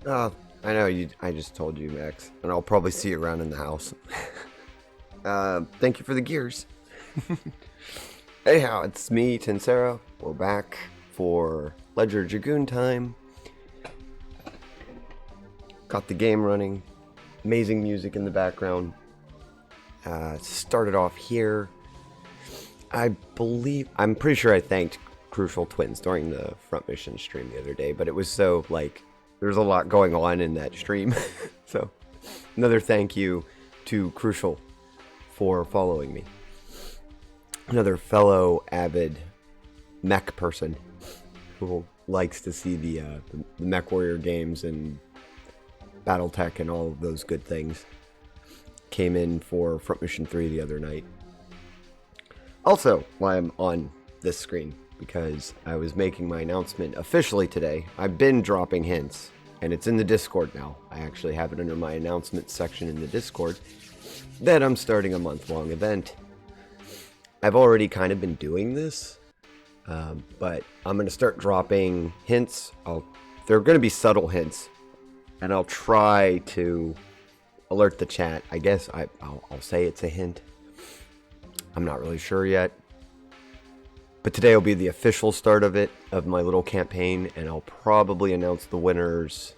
I know you. I just told you, Max, and I'll probably see you around in the house. Thank you for the gears. Anyhow, it's me, Tinsera. We're back for Ledger Dragoon time. Got the game running. Amazing music in the background. Started off here. I'm pretty sure I thanked Crucial Twins during the front mission stream the other day, but it was so, there's a lot going on in that stream. So, another thank you to Crucial for following me. Another fellow avid mech person who likes to see the Mech Warrior games and Battletech and all of those good things. Came in for Front Mission 3 the other night. Also, while I'm on this screen, because I was making my announcement officially today, I've been dropping hints, and it's in the Discord now. I actually have it under my announcements section in the Discord, that I'm starting a month-long event. I've already kind of been doing this, but I'm going to start dropping hints. They're going to be subtle hints, and I'll try to alert the chat. I guess I'll say it's a hint. I'm not really sure yet. But today will be the official start of it, of my little campaign, and I'll probably announce the winners.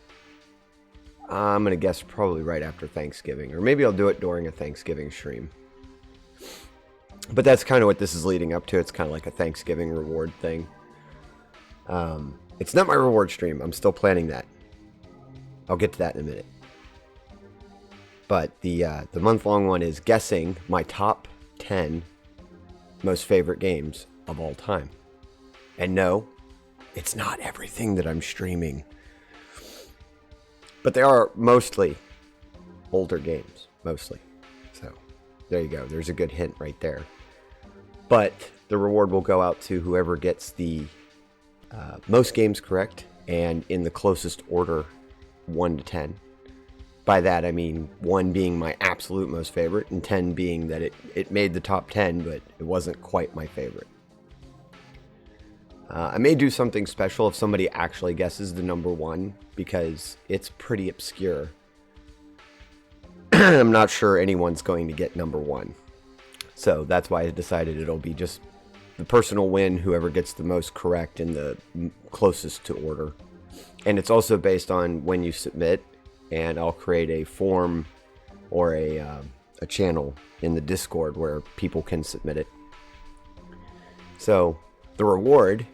I'm going to guess probably right after Thanksgiving, or maybe I'll do it during a Thanksgiving stream. But that's kind of what this is leading up to. It's kind of like a Thanksgiving reward thing. It's not my reward stream. I'm still planning that. I'll get to that in a minute. But the month-long one is guessing my top 10 most favorite games of all time. And no, it's not everything that I'm streaming. But they are mostly older games. Mostly. So, there you go. There's a good hint right there. But the reward will go out to whoever gets the most games correct and in the closest order, 1 to 10. By that, I mean 1 being my absolute most favorite, and 10 being that it made the top 10, but it wasn't quite my favorite. I may do something special if somebody actually guesses the number 1, because it's pretty obscure. I'm not sure anyone's going to get number 1. So that's why I decided it'll be just the personal win, whoever gets the most correct in the closest to order. And it's also based on when you submit. And I'll create a form or a channel in the Discord where people can submit it. So the reward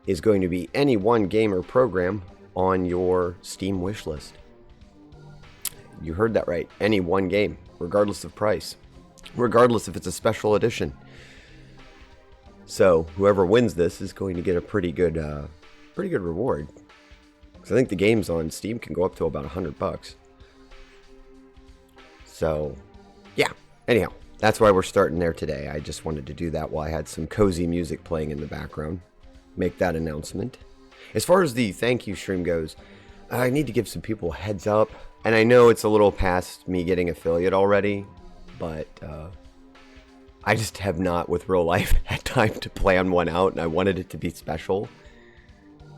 is going to be any one game or program on your Steam wish list. You heard that right. Any one game, regardless of price, regardless if it's a special edition. So whoever wins this is going to get a pretty good reward. I think the games on Steam can go up to about $100. So, yeah. Anyhow, that's why we're starting there today. I just wanted to do that while I had some cozy music playing in the background. Make that announcement. As far as the thank you stream goes, I need to give some people a heads up. And I know it's a little past me getting affiliate already, but I just have not, with real life, had time to plan one out, and I wanted it to be special.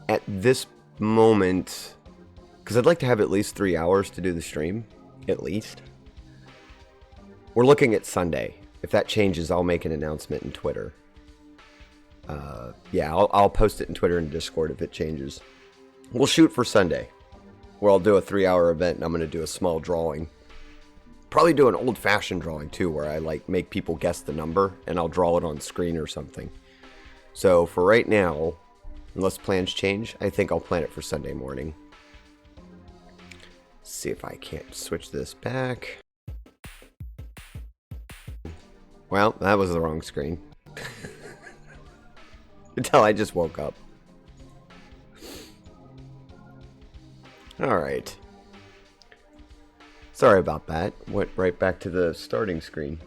At this moment, because I'd like to have at least 3 hours to do the stream, at least. We're looking at Sunday. If that changes, I'll make an announcement in Twitter. Yeah, I'll post it in Twitter and Discord if it changes. We'll shoot for Sunday, where I'll do a 3-hour event, and I'm going to do a small drawing. Probably do an old-fashioned drawing, too, where I make people guess the number, and I'll draw it on screen or something. So, for right now, unless plans change, I think I'll plan it for Sunday morning. See if I can't switch this back. Well, that was the wrong screen. Until I just woke up. Alright. Sorry about that. Went right back to the starting screen.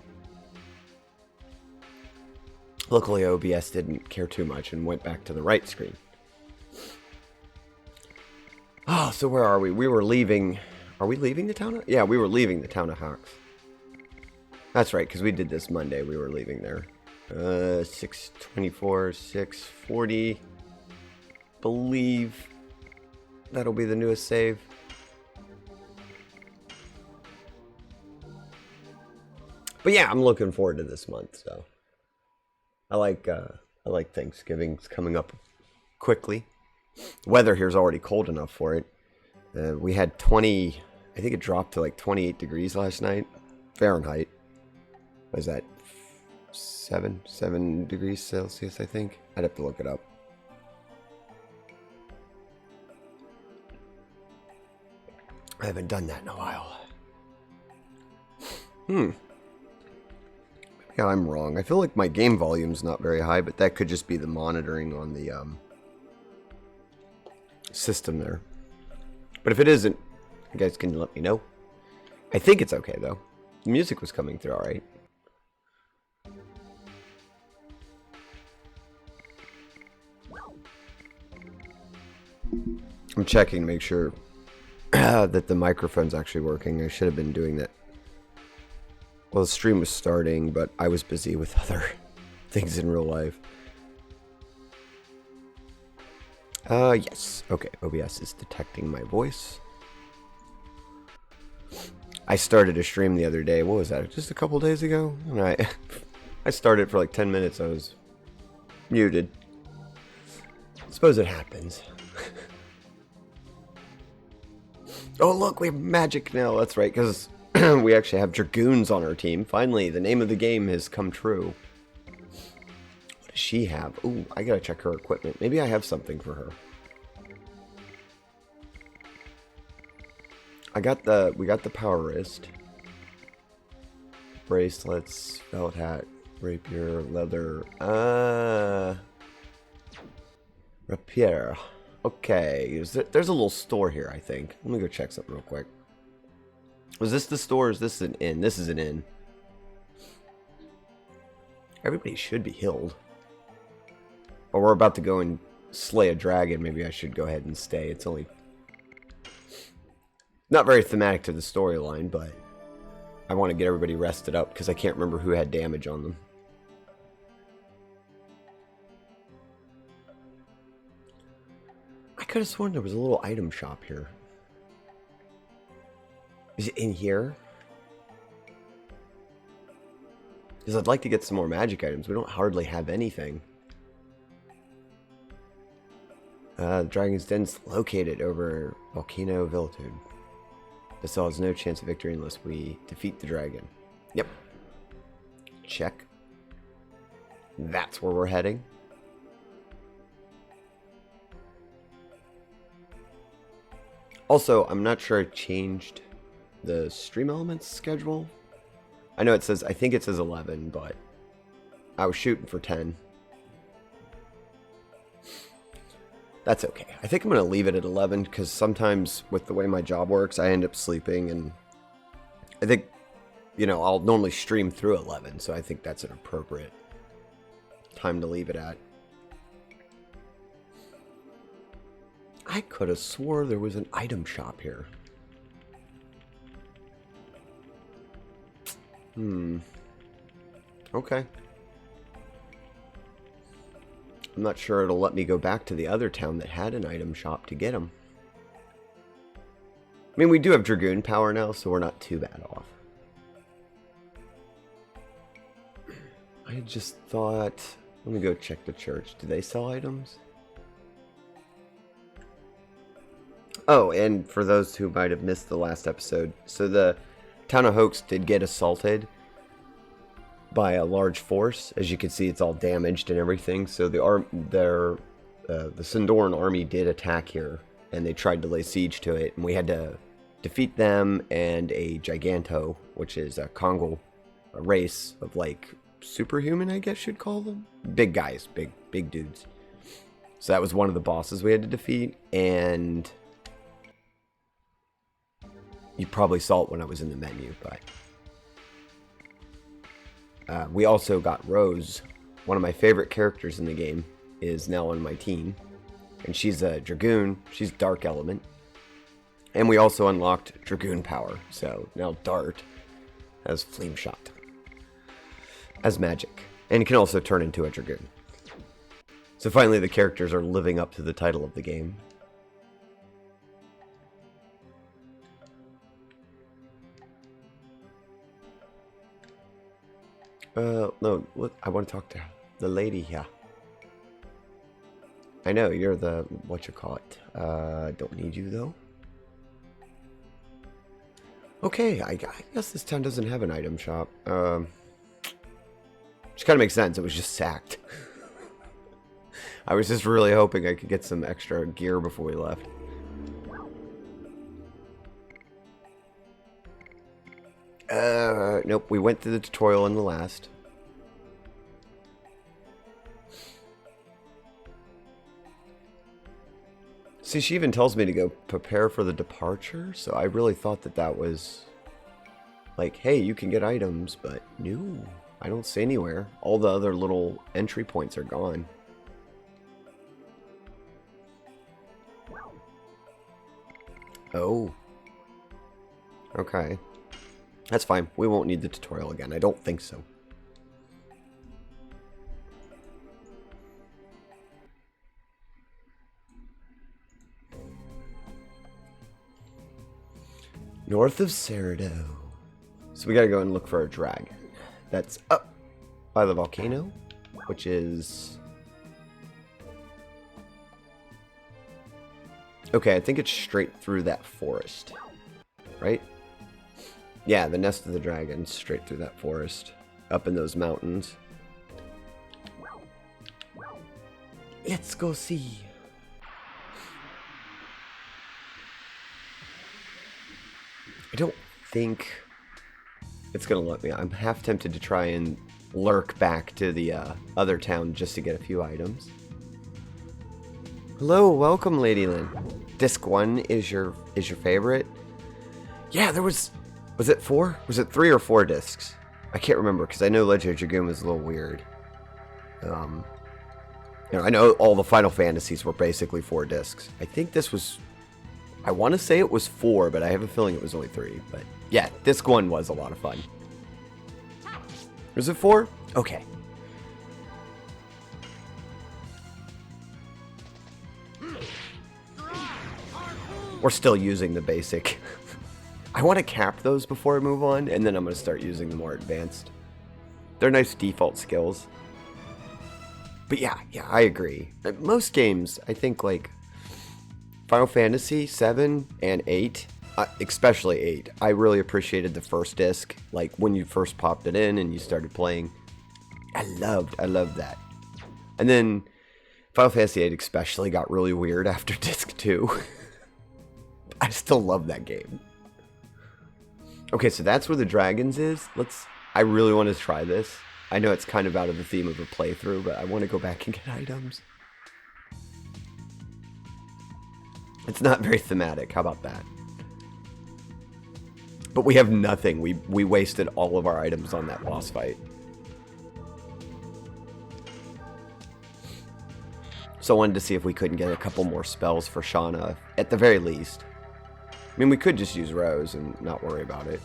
Luckily, OBS didn't care too much and went back to the right screen. Oh, so where are we? We were leaving... Are we leaving the town? Yeah, we were leaving the town of Hawks. That's right, because we did this Monday. We were leaving there. 624, 640. Believe that'll be the newest save. But yeah, I'm looking forward to this month. So I like Thanksgiving's coming up quickly. Weather here's already cold enough for it. We had 20. I think it dropped to like 28 degrees last night, Fahrenheit. What is that? 7 degrees Celsius, I think. I'd have to look it up. I haven't done that in a while. Maybe I'm wrong. I feel like my game volume's not very high, but that could just be the monitoring on the system there. But if it isn't, you guys can let me know. I think it's okay, though. The music was coming through all right. I'm checking to make sure that the microphone's actually working. I should have been doing that. Well, the stream was starting, but I was busy with other things in real life. Yes. Okay, OBS is detecting my voice. I started a stream the other day. What was that? Just a couple days ago? And I started for like 10 minutes. I was muted. Suppose it happens. Oh, look, we have magic now. That's right, because we actually have Dragoons on our team. Finally, the name of the game has come true. What does she have? Ooh, I gotta check her equipment. Maybe I have something for her. We got the power wrist. Bracelets, felt hat, rapier, leather. Rapier. Okay, there's a little store here, I think. Let me go check something real quick. Was this the store or is this an inn? This is an inn. Everybody should be healed. But we're about to go and slay a dragon. Maybe I should go ahead and stay. It's only not very thematic to the storyline, but I want to get everybody rested up because I can't remember who had damage on them. I could have sworn there was a little item shop here. Is it in here? Because I'd like to get some more magic items. We don't hardly have anything. The dragon's den's located over Volcano Vtube. This has no chance of victory unless we defeat the dragon. Yep. Check. That's where we're heading. Also, I'm not sure I changed the stream elements schedule. I know it says, I think it says 11, but I was shooting for 10. That's okay. I think I'm going to leave it at 11 because sometimes with the way my job works, I end up sleeping, and I think, you know, I'll normally stream through 11, so I think that's an appropriate time to leave it at. I could have swore there was an item shop here. Okay. I'm not sure it'll let me go back to the other town that had an item shop to get them. I mean, we do have Dragoon power now, so we're not too bad off. I just thought... Let me go check the church. Do they sell items? Oh, and for those who might have missed the last episode, so the town of Hoax did get assaulted by a large force. As you can see, it's all damaged and everything. So the Sindoran army did attack here, and they tried to lay siege to it, and we had to defeat them and a Giganto, which is a Kongol, a race of like superhuman, I guess you'd call them. Big guys, big dudes. So that was one of the bosses we had to defeat, and you probably saw it when I was in the menu, but we also got Rose. One of my favorite characters in the game is now on my team, and she's a Dragoon. She's Dark Element, and we also unlocked Dragoon power. So now Dart has Flame Shot as magic, and can also turn into a Dragoon. So finally, the characters are living up to the title of the game. No, I want to talk to the lady here. I know, you're the, don't need you though. Okay, I guess this town doesn't have an item shop. Which kind of makes sense, it was just sacked. I was just really hoping I could get some extra gear before we left. Nope, we went through the tutorial in the last. See, she even tells me to go prepare for the departure, so I really thought that that was like, hey, you can get items, but no, I don't see anywhere. All the other little entry points are gone. Oh. Okay. That's fine. We won't need the tutorial again. I don't think so. North of Cerrado. So we gotta go and look for a dragon. That's up by the volcano, which is... Okay, I think it's straight through that forest. Right? Yeah, the nest of the dragon, straight through that forest. Up in those mountains. Let's go see. I don't think it's gonna let me. I'm half tempted to try and lurk back to the other town just to get a few items. Hello, welcome, Lady Lynn. Disc 1 is your favorite? Yeah, there was it 4? Was it 3 or 4 discs? I can't remember because I know Legend of Dragoon was a little weird. You know, I know all the Final Fantasies were basically 4 discs. I think this was, I want to say it was 4, but I have a feeling it was only 3. But yeah, disc 1 was a lot of fun. Was it 4? Okay. We're still using the basic. I want to cap those before I move on, and then I'm going to start using the more advanced. They're nice default skills. But yeah, I agree. Most games, I think, like Final Fantasy 7 and 8, especially 8, I really appreciated the first disc. Like when you first popped it in and you started playing. I loved that. And then Final Fantasy 8 especially got really weird after disc 2. I still love that game. Okay, so that's where the dragons is. I really want to try this. I know it's kind of out of the theme of a playthrough, but I want to go back and get items. It's not very thematic, how about that? But we have nothing. We wasted all of our items on that boss fight. So I wanted to see if we couldn't get a couple more spells for Shauna, at the very least. I mean, we could just use Rose and not worry about it.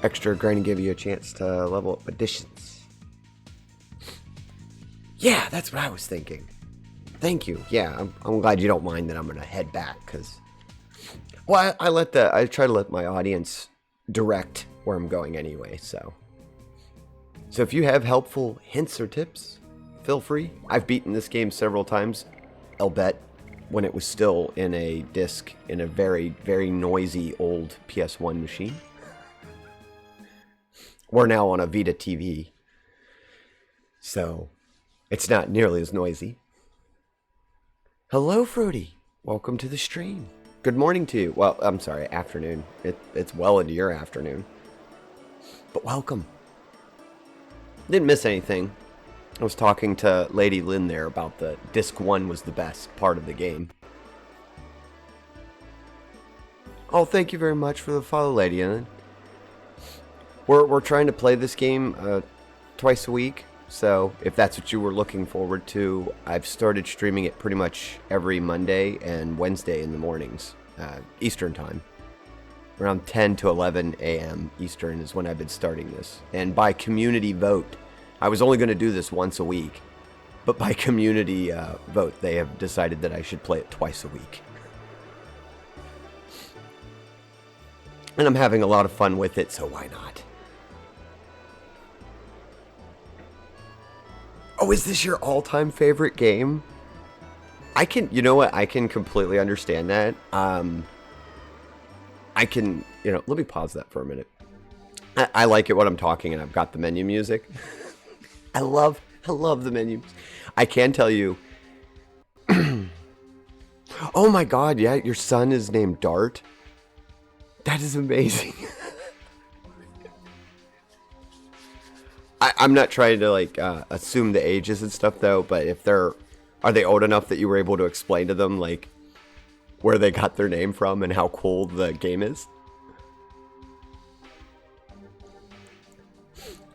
Extra grinding give you a chance to level up additions. Yeah, that's what I was thinking. Thank you. Yeah, I'm glad you don't mind that I'm gonna head back, because, well, I try to let my audience direct where I'm going anyway. So if you have helpful hints or tips, feel free. I've beaten this game several times. I'll bet when it was still in a disc in a very, very noisy old PS1 machine. We're now on a Vita TV, so it's not nearly as noisy. Hello, Fruity. Welcome to the stream. Good morning to you. Well, I'm sorry, afternoon. It's well into your afternoon. But welcome. Didn't miss anything. I was talking to Lady Lynn there about the Disc 1 was the best part of the game. Oh, thank you very much for the follow, Lady Lynn. We're trying to play this game twice a week, so if that's what you were looking forward to, I've started streaming it pretty much every Monday and Wednesday in the mornings, Eastern time. Around 10 to 11 a.m. Eastern is when I've been starting this. And by community vote, I was only going to do this once a week, But by community vote, they have decided that I should play it twice a week. And I'm having a lot of fun with it, so why not? Oh, is this your all-time favorite game? You know what? I can completely understand that. I can, let me pause that for a minute. I like it when I'm talking and I've got the menu music. I love the menus. I can tell you. Oh my God, yeah, your son is named Dart. That is amazing. I'm not trying to assume the ages and stuff though, but if are they old enough that you were able to explain to them where they got their name from and how cool the game is?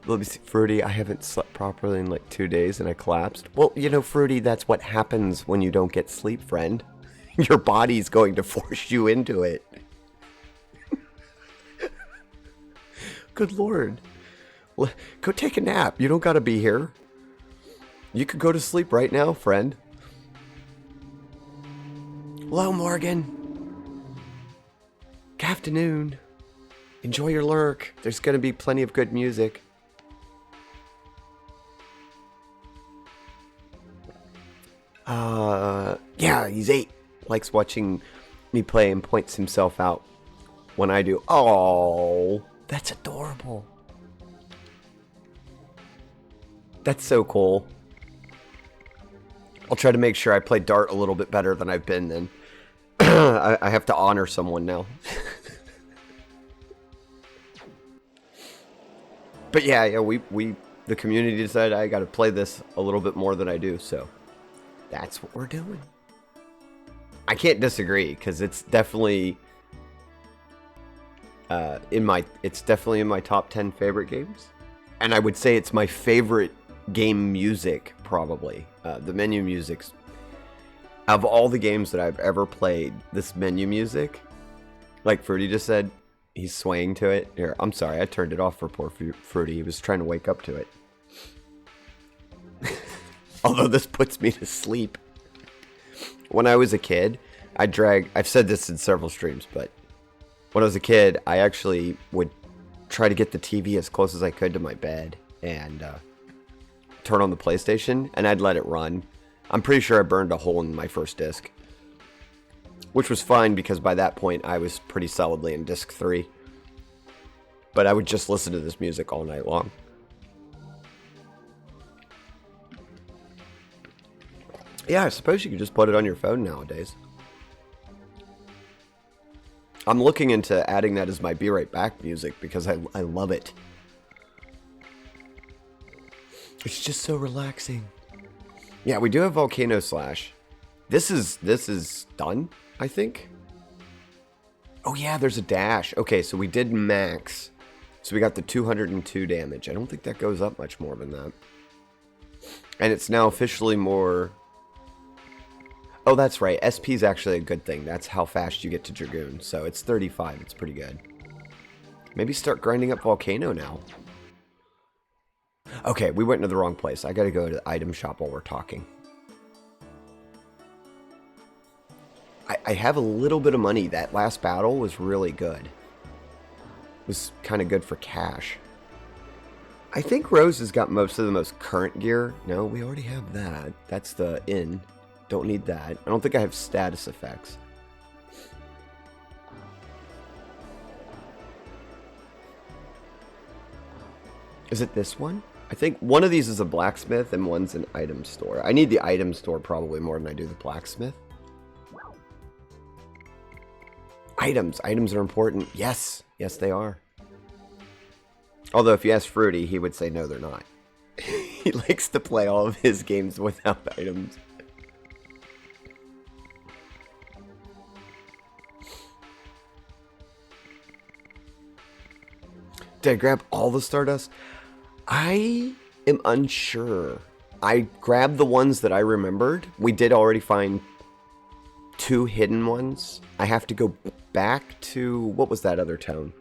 Let me see, Fruity, I haven't slept properly in 2 days and I collapsed. Well, Fruity, that's what happens when you don't get sleep, friend. Your body's going to force you into it. Good Lord. Go take a nap. You don't gotta be here. You could go to sleep right now, friend. Hello, Morgan. Good afternoon. Enjoy your lurk. There's gonna be plenty of good music. Yeah, he's 8. Likes watching me play and points himself out when I do. Oh, that's adorable. That's so cool. I'll try to make sure I play Dart a little bit better than I've been then. I have to honor someone now. But yeah, we the community decided I got to play this a little bit more than I do, so that's what we're doing. I can't disagree because it's definitely in my top 10 favorite games, and I would say it's my favorite game music probably. The menu music's of all the games that I've ever played. This menu music, like Fruity just said, he's swaying to it. Here, I'm sorry, I turned it off for poor Fruity. He was trying to wake up to it. Although this puts me to sleep. When I was a kid, I've said this in several streams, but when I was a kid, I actually would try to get the TV as close as I could to my bed and turn on the PlayStation, and I'd let it run. I'm pretty sure I burned a hole in my first disc, which was fine because by that point I was pretty solidly in disc 3. But I would just listen to this music all night long. Yeah, I suppose you could just put it on your phone nowadays. I'm looking into adding that as my Be Right Back music because I love it. It's just so relaxing. Yeah, we do have Volcano Slash. This is done, I think. Oh yeah, there's a dash. Okay, so we did max. So we got the 202 damage. I don't think that goes up much more than that. And it's now officially more... Oh, that's right. SP is actually a good thing. That's how fast you get to Dragoon. So it's 35. It's pretty good. Maybe start grinding up Volcano now. Okay, we went into the wrong place. I gotta go to the item shop while we're talking. I have a little bit of money. That last battle was really good. It was kind of good for cash. I think Rose has got most of the most current gear. No, we already have that. That's the inn. Don't need that. I don't think I have status effects. Is it this one? I think one of these is a blacksmith and one's an item store. I need the item store probably more than I do the blacksmith. Items. Items are important. Yes. Yes, they are. Although if you ask Fruity, he would say no, they're not. He likes to play all of his games without items. Did I grab all the Stardust? I am unsure. I grabbed the ones that I remembered. We did already find 2 hidden ones. I have to go back to... What was that other town?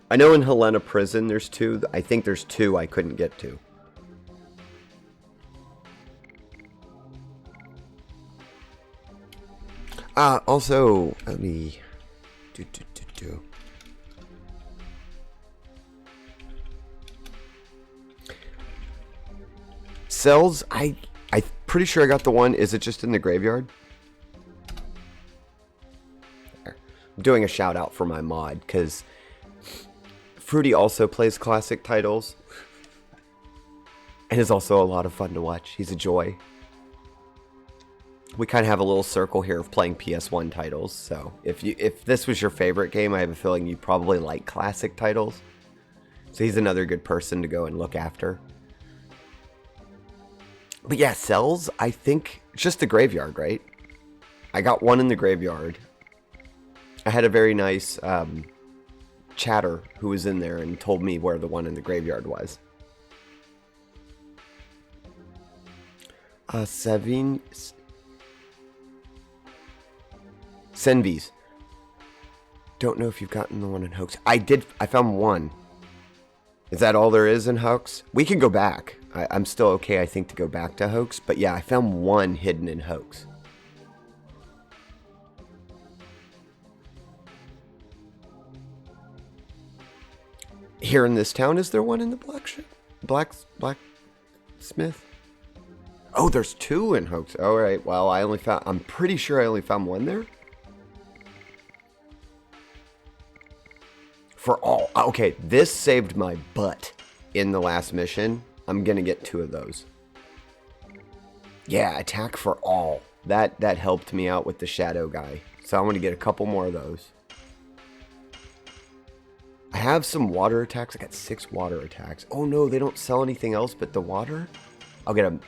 I know in Helena Prison there's 2. I think there's 2 I couldn't get to. Also, let me do. Cells, I'm pretty sure I got the one. Is it just in the graveyard? There. I'm doing a shout out for my mod because Fruity also plays classic titles and is also a lot of fun to watch. He's a joy. We kind of have a little circle here of playing PS1 titles, so if this was your favorite game, I have a feeling you probably like classic titles. So he's another good person to go and look after. But yeah, cells, I think just the graveyard, right? I got one in the graveyard. I had a very nice chatter who was in there and told me where the one in the graveyard was. Senvies. Don't know if you've gotten the one in Hoax. I found one. Is that all there is in Hoax? We can go back. I'm still okay, I think, to go back to Hoax. But yeah, I found one hidden in Hoax. Here in this town, is there one in the blacksmith? Oh, there's two in Hoax. All right. Well, I'm pretty sure I only found one there. For all. Okay, this saved my butt in the last mission. I'm going to get two of those. Yeah, attack for all. That helped me out with the shadow guy. So I'm going to get a couple more of those. I have some water attacks. I got 6 water attacks. Oh no, they don't sell anything else but the water? I'll get a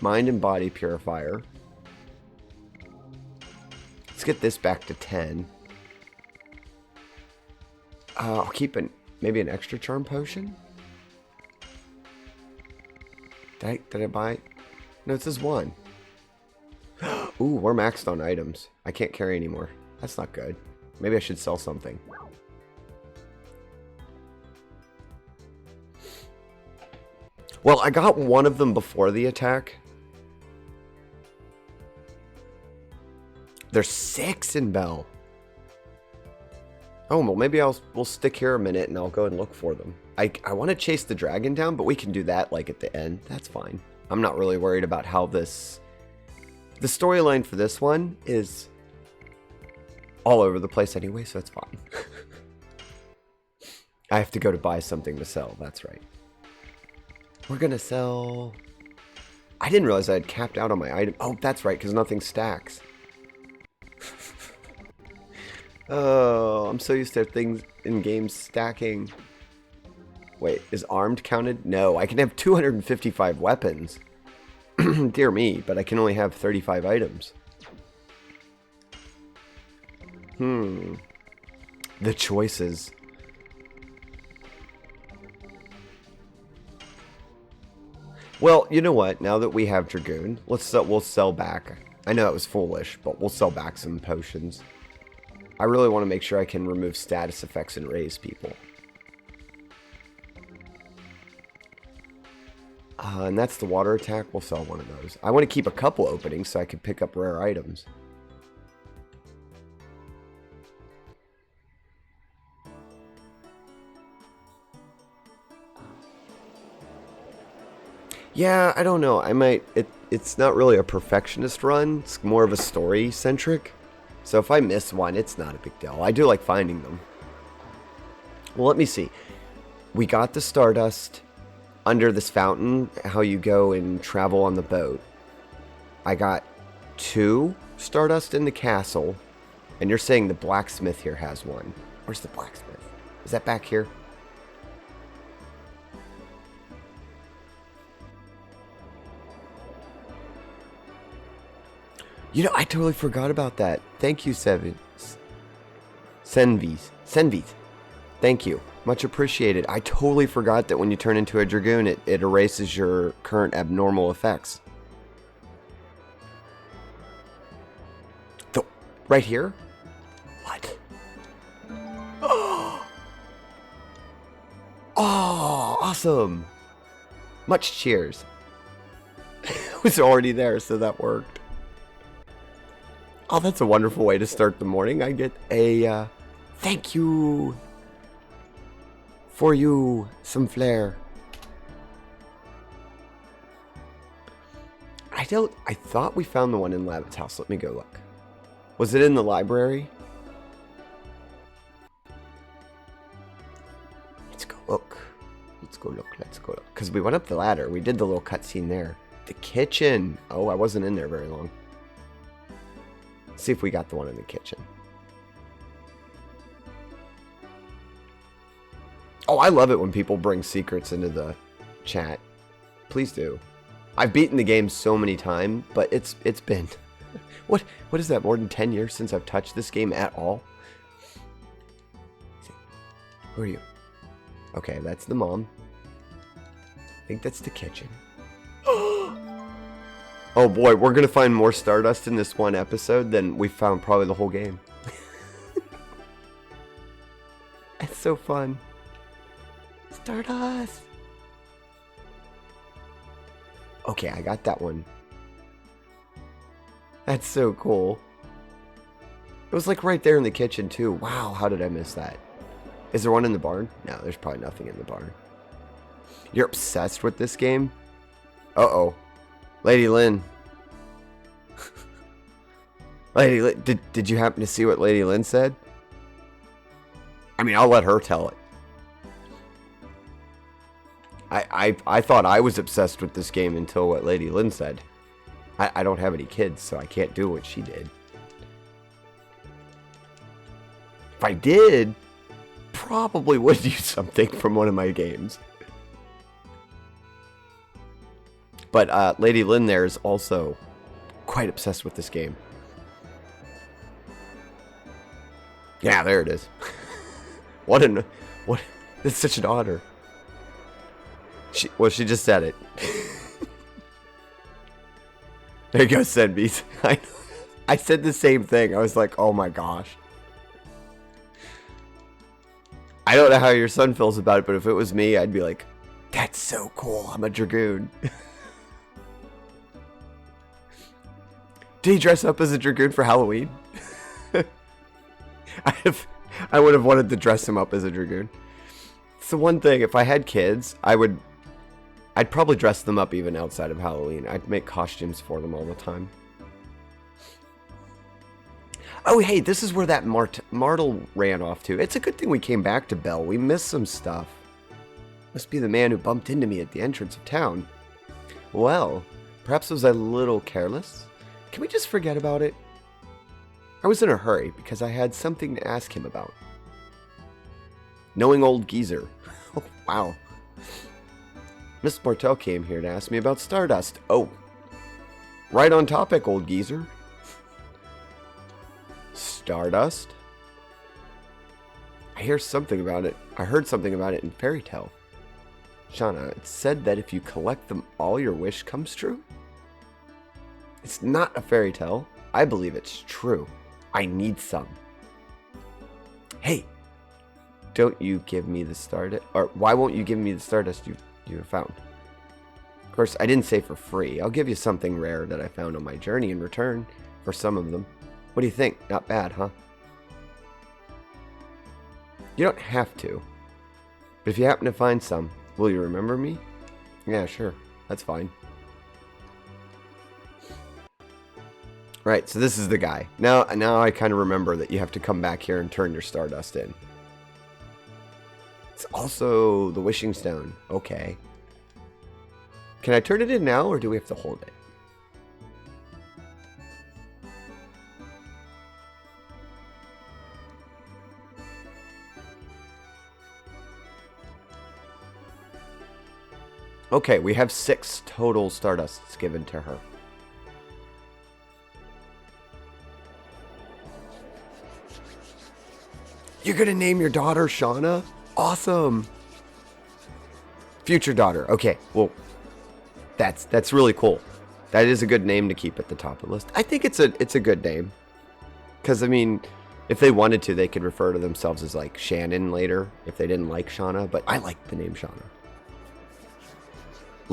mind and body purifier. Let's get this back to 10. I'll keep maybe an extra charm potion. Did I buy? No, it says 1. Ooh, we're maxed on items. I can't carry anymore. That's not good. Maybe I should sell something. Well, I got one of them before the attack. There's 6 in Bell. Oh, well, maybe we'll stick here a minute and I'll go and look for them. I want to chase the dragon down, but we can do that like at the end. That's fine. I'm not really worried about how this... The storyline for this one is all over the place anyway, so it's fine. I have to go to buy something to sell. That's right. We're going to sell... I didn't realize I had capped out on my item. Oh, that's right, because nothing stacks. Oh, I'm so used to things in games stacking. Wait, is armed counted? No, I can have 255 weapons. Dear me, but I can only have 35 items. The choices. Well, you know what? Now that we have Dragoon, we'll sell back. I know it was foolish, but we'll sell back some potions. I really want to make sure I can remove status effects and raise people. And that's the water attack. We'll sell one of those. I want to keep a couple openings so I can pick up rare items. Yeah, I don't know. I might... It's not really a perfectionist run. It's more of a story-centric. So if I miss one, it's not a big deal. I do like finding them. Well, let me see. We got the Stardust under this fountain, how you go and travel on the boat. I got 2 Stardust in the castle. And you're saying the blacksmith here has one. Where's the blacksmith? Is that back here? You know, I totally forgot about that. Thank you, Senvies. Thank you. Much appreciated. I totally forgot that when you turn into a Dragoon, it erases your current abnormal effects. Right here? What? Oh, awesome. Much cheers. It was already there, so that worked. Oh, that's a wonderful way to start the morning. I get a thank you for you, some flair. I thought we found the one in Labbit's house. Let me go look. Was it in the library? Let's go look. Let's go look. Let's go look. Because we went up the ladder. We did the little cutscene there. The kitchen. Oh, I wasn't in there very long. Let's see if we got the one in the kitchen. Oh, I love it when people bring secrets into the chat. Please do. I've beaten the game so many times, but it's been what is that, more than 10 years since I've touched this game at all? Who are you? Okay, that's the mom. I think that's the kitchen. Oh boy, we're gonna find more Stardust in this one episode than we found probably the whole game. It's so fun. Stardust! Okay, I got that one. That's so cool. It was like right there in the kitchen too. Wow, how did I miss that? Is there one in the barn? No, there's probably nothing in the barn. You're obsessed with this game? Uh-oh. Lady Lynn. Lady Lynn, did you happen to see what Lady Lynn said? I mean, I'll let her tell it. I thought I was obsessed with this game until what Lady Lynn said. I don't have any kids, so I can't do what she did. If I did, probably would use something from one of my games. But Lady Lynn there is also quite obsessed with this game. Yeah, there it is. What? It's such an honor. She just said it. There you go, Senbees. I said the same thing. I was like, oh my gosh. I don't know how your son feels about it, but if it was me, I'd be like, that's so cool. I'm a Dragoon. Did he dress up as a Dragoon for Halloween? I would have wanted to dress him up as a Dragoon. It's the one thing, if I had kids, I'd probably dress them up even outside of Halloween. I'd make costumes for them all the time. Oh, hey, this is where that Martel ran off to. It's a good thing we came back to Bell. We missed some stuff. Must be the man who bumped into me at the entrance of town. Well, perhaps was I a little careless? Can we just forget about it? I was in a hurry because I had something to ask him about. Knowing old geezer. Oh, wow. Miss Martel came here to ask me about Stardust. Oh. Right on topic, old geezer. Stardust? I heard something about it in Fairy Tale. Shauna, it said that if you collect them all, your wish comes true? It's not a fairy tale. I believe it's true. I need some. Hey, don't you give me the Stardust, or why won't you give me the Stardust you have found? Of course, I didn't say for free. I'll give you something rare that I found on my journey in return for some of them. What do you think? Not bad, huh? You don't have to. But if you happen to find some, will you remember me? Yeah, sure. That's fine. Right, so this is the guy. Now I kind of remember that you have to come back here and turn your Stardust in. It's also the Wishing Stone. Okay. Can I turn it in now, or do we have to hold it? Okay, we have 6 total Stardusts given to her. You're gonna name your daughter Shauna? Awesome. Future daughter. Okay, well, that's really cool. That is a good name to keep at the top of the list. I think it's a good name. Because, I mean, if they wanted to, they could refer to themselves as, like, Shannon later, if they didn't like Shauna. But I like the name Shauna.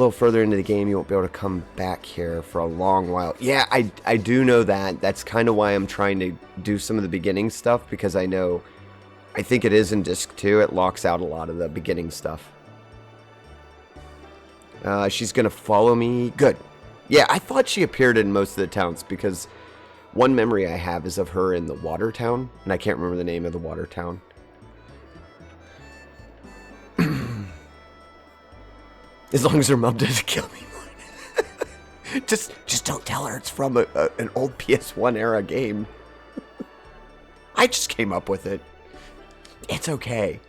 little further into the game, you won't be able to come back here for a long while. Yeah, I do know that. That's kind of why I'm trying to do some of the beginning stuff, because I think it is in disc 2. It locks out a lot of the beginning stuff. She's going to follow me. Good. Yeah, I thought she appeared in most of the towns, because one memory I have is of her in the water town, and I can't remember the name of the water town. As long as her mom doesn't kill me. just don't tell her it's from an old PS1 era game. I just came up with it. It's okay.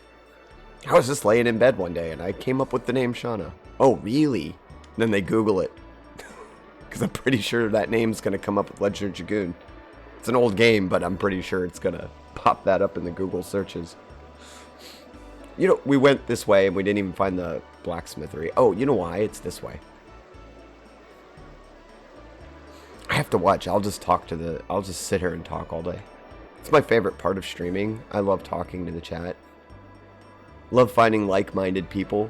I was just laying in bed one day and I came up with the name Shauna. Oh, really? And then they Google it. Because I'm pretty sure that name's going to come up with Legend of Dragoon. It's an old game, but I'm pretty sure it's going to pop that up in the Google searches. You know, we went this way and we didn't even find the blacksmithery. Oh, you know why? It's this way. I have to watch. I'll just sit here and talk all day. It's my favorite part of streaming. I love talking to the chat. Love finding like-minded people.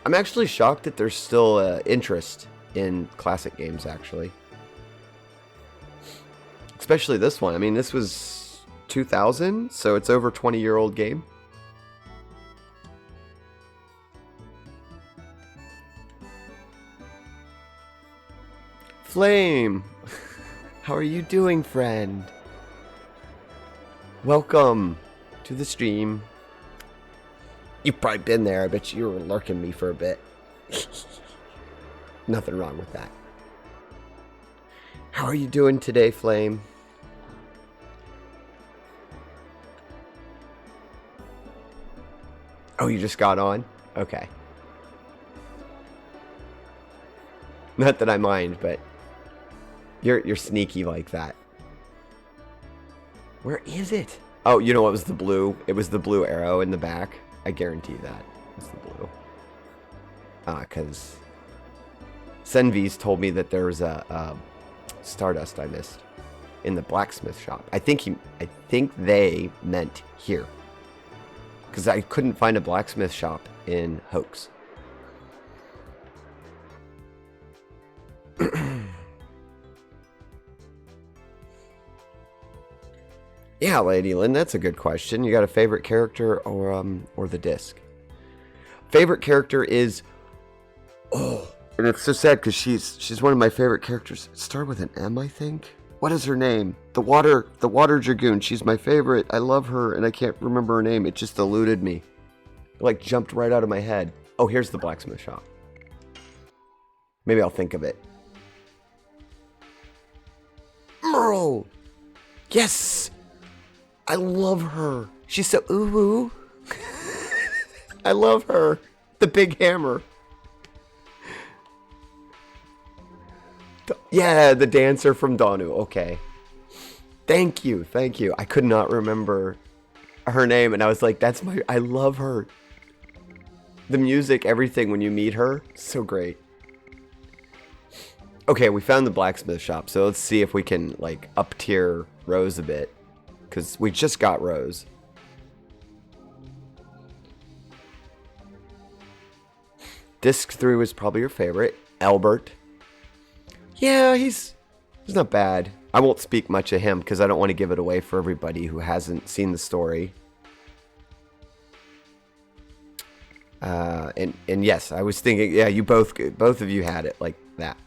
I'm actually shocked that there's still interest in classic games, actually. Especially this one. I mean, this was 2000, so it's over 20-year-old game. Flame, how are you doing, friend? Welcome to the stream. You've probably been there. I bet you were lurking me for a bit. Nothing wrong with that. How are you doing today, Flame? Oh, you just got on? Okay. Not that I mind, but you're sneaky like that. Where is it? Oh, you know what was the blue? It was the blue arrow in the back. I guarantee that. It's the blue. Because Senvi's told me that there was a Stardust I missed in the blacksmith shop. I think they meant here. Because I couldn't find a blacksmith shop in Hoax. Yeah, Lady Lynn, that's a good question. You got a favorite character or the disc? Favorite character is, oh, and it's so sad because she's one of my favorite characters. It started with an M, I think. What is her name? The water Dragoon. She's my favorite. I love her, and I can't remember her name. It just eluded me. It, like, jumped right out of my head. Oh, here's the blacksmith shop. Maybe I'll think of it. Merle! Yes! I love her. She's so ooh. I love her. The big hammer. Yeah, the dancer from Donu. Okay. Thank you. I could not remember her name, and I was like, I love her. The music, everything when you meet her, so great. Okay, we found the blacksmith shop, so let's see if we can, like, up-tier Rose a bit. Because we just got Rose. Disc 3 was probably your favorite. Albert. Yeah, he's not bad. I won't speak much of him because I don't want to give it away for everybody who hasn't seen the story. And yes, I was thinking, yeah, you both of you had it like that.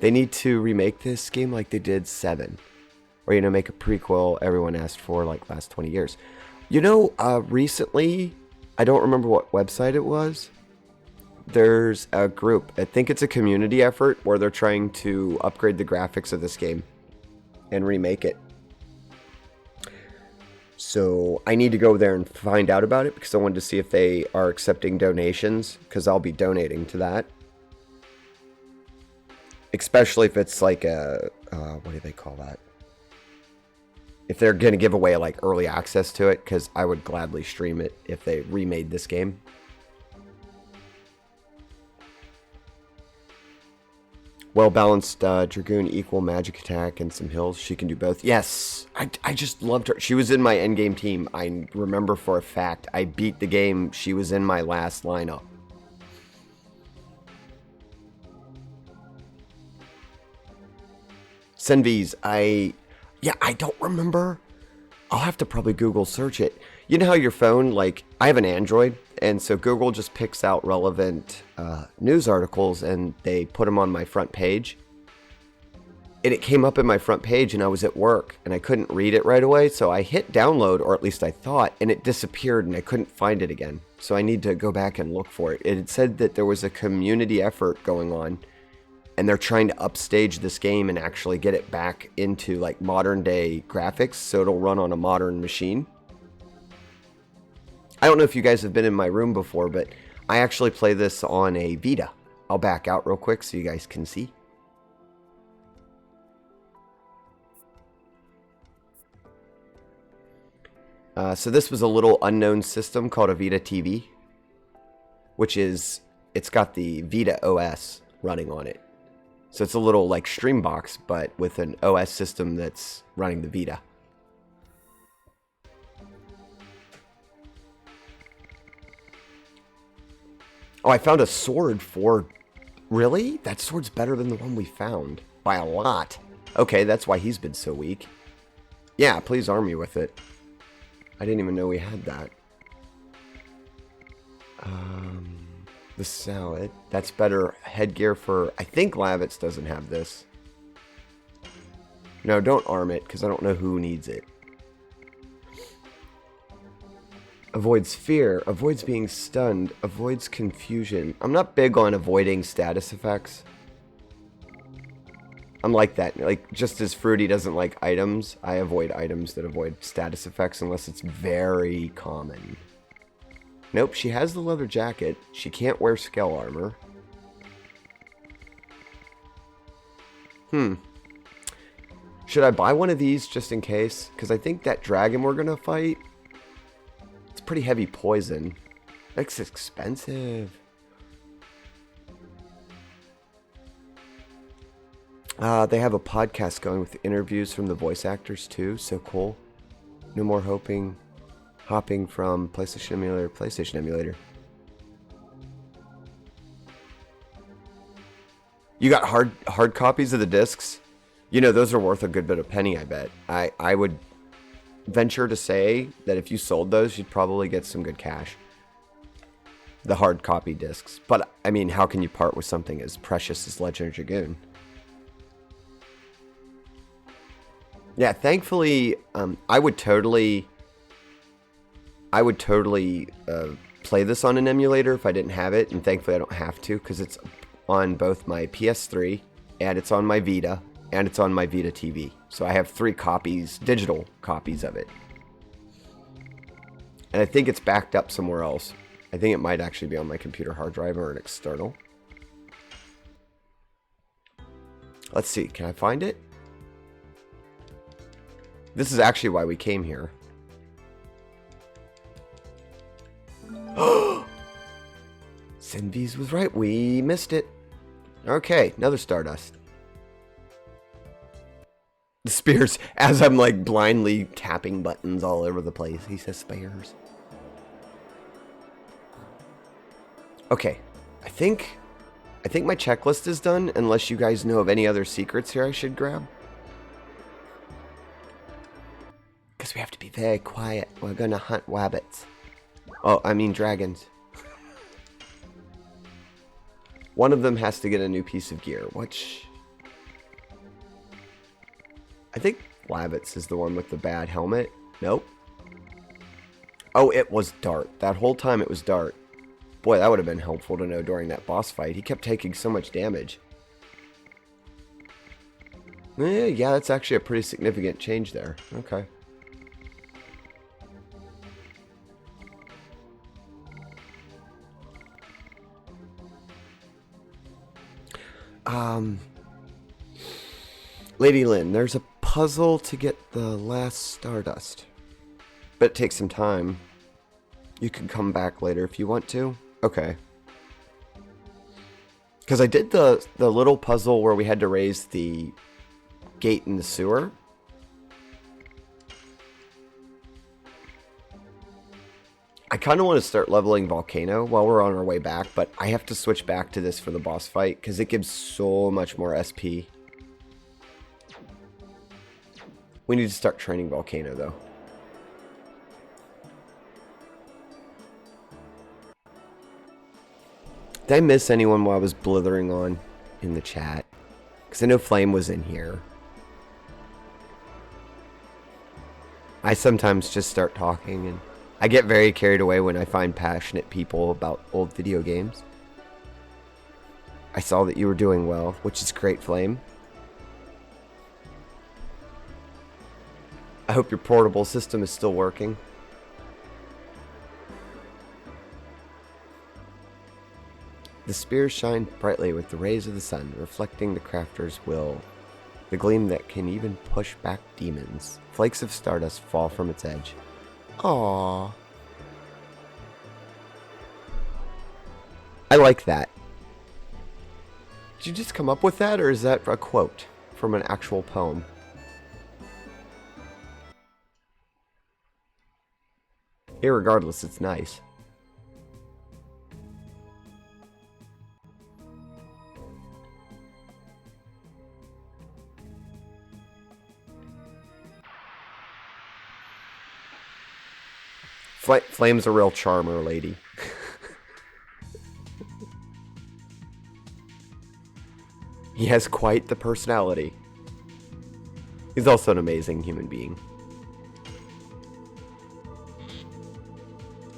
They need to remake this game like they did 7. Or, you know, make a prequel everyone asked for like last 20 years. You know, recently, I don't remember what website it was. There's a group, I think it's a community effort, where they're trying to upgrade the graphics of this game and remake it. So I need to go there and find out about it because I wanted to see if they are accepting donations, because I'll be donating to that. Especially if it's like a, what do they call that? If they're going to give away like early access to it, because I would gladly stream it if they remade this game. Well-balanced Dragoon, equal magic attack, and some hills. She can do both. Yes! I just loved her. She was in my endgame team. I remember for a fact. I beat the game. She was in my last lineup. Senvies, I don't remember. I'll have to probably Google search it. You know how your phone, like, I have an Android, and so Google just picks out relevant news articles and they put them on my front page. And it came up in my front page and I was at work and I couldn't read it right away, so I hit download, or at least I thought, and it disappeared and I couldn't find it again. So I need to go back and look for it. It had said that there was a community effort going on and they're trying to upstage this game and actually get it back into like modern day graphics so it'll run on a modern machine. I don't know if you guys have been in my room before, but I actually play this on a Vita. I'll back out real quick so you guys can see. So this was a little unknown system called a Vita TV, which is, it's got the Vita OS running on it. So it's a little like Streambox, but with an OS system that's running the Vita. Oh, I found a sword for... Really? That sword's better than the one we found. By a lot. Okay, that's why he's been so weak. Yeah, please arm me with it. I didn't even know we had that. The salad. That's better headgear for... I think Lavitz doesn't have this. No, don't arm it, because I don't know who needs it. Avoids fear. Avoids being stunned. Avoids confusion. I'm not big on avoiding status effects. I'm like that. Like, just as Fruity doesn't like items, I avoid items that avoid status effects unless it's very common. Nope, she has the leather jacket. She can't wear scale armor. Should I buy one of these just in case? Because I think that dragon we're going to fight, it's pretty heavy poison. That's expensive. They have a podcast going with interviews from the voice actors too. So cool. No more hopping from PlayStation emulator to PlayStation emulator. You got hard copies of the discs? You know, those are worth a good bit of penny, I bet. I would venture to say that if you sold those, you'd probably get some good cash. The hard copy discs. But, I mean, how can you part with something as precious as Legend of Dragoon? Yeah, thankfully, I would totally play this on an emulator if I didn't have it, and thankfully I don't have to, because it's on both my PS3, and it's on my Vita, and it's on my Vita TV. So I have 3 copies, digital copies of it. And I think it's backed up somewhere else. I think it might actually be on my computer hard drive or an external. Let's see, can I find it? This is actually why we came here. Senvies was right. We missed it. Okay, another Stardust. The spears, as I'm like blindly tapping buttons all over the place. He says spears. Okay, I think my checklist is done, unless you guys know of any other secrets here I should grab. Because we have to be very quiet. We're gonna hunt wabbits. Oh, I mean dragons. One of them has to get a new piece of gear, which... I think Lavitz is the one with the bad helmet. Nope. Oh, it was Dart. That whole time it was Dart. Boy, that would have been helpful to know during that boss fight. He kept taking so much damage. Yeah, that's actually a pretty significant change there. Okay. Lady Lynn, there's a puzzle to get the last Stardust. But it takes some time. You can come back later if you want to. Okay. Because I did the little puzzle where we had to raise the gate in the sewer. I kind of want to start leveling Volcano while we're on our way back, but I have to switch back to this for the boss fight because it gives so much more SP. We need to start training Volcano, though. Did I miss anyone while I was blithering on in the chat? Because I know Flame was in here. I sometimes just start talking, and I get very carried away when I find passionate people about old video games. I saw that you were doing well, which is great, Flame. I hope your portable system is still working. The spears shine brightly with the rays of the sun, reflecting the crafter's will. The gleam that can even push back demons. Flakes of stardust fall from its edge. Aww. I like that. Did you just come up with that, or is that a quote from an actual poem? Irregardless, it's nice. Flame's a real charmer, lady. He has quite the personality. He's also an amazing human being.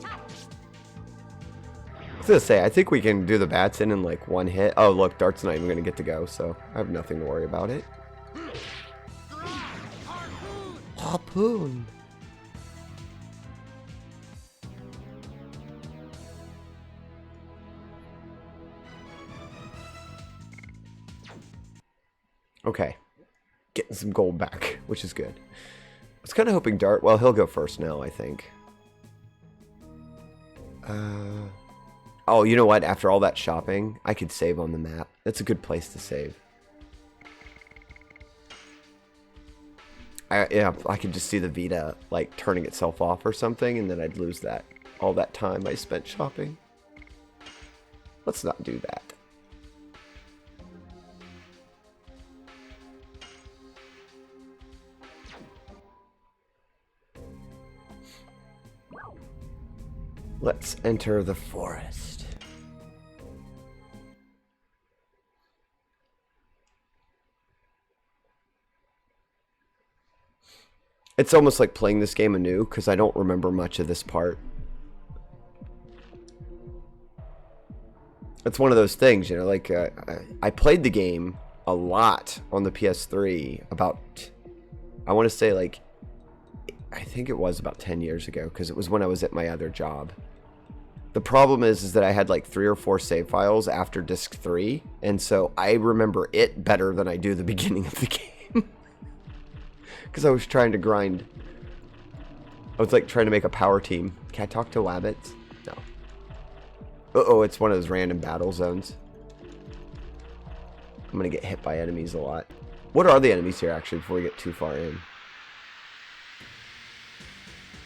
I was gonna say, I think we can do the bats in like one hit. Oh, look, Dart's not even gonna get to go, so I have nothing to worry about it. Harpoon! Okay. Getting some gold back, which is good. I was kind of hoping Dart... Well, he'll go first now, I think. Oh, you know what? After all that shopping, I could save on the map. That's a good place to save. Yeah, I could just see the Vita, like, turning itself off or something, and then I'd lose that. All that time I spent shopping. Let's not do that. Let's enter the forest. It's almost like playing this game anew because I don't remember much of this part. It's one of those things, you know, like I played the game a lot on the PS3 about, I want to say like, I think it was about 10 years ago because it was when I was at my other job. The problem is that I had like 3 or 4 save files after disc 3, and so I remember it better than I do the beginning of the game. Because I was trying to grind. I was like trying to make a power team. Can I talk to Wabbits? No. Uh-oh, it's one of those random battle zones. I'm gonna get hit by enemies a lot. What are the enemies here actually before we get too far in?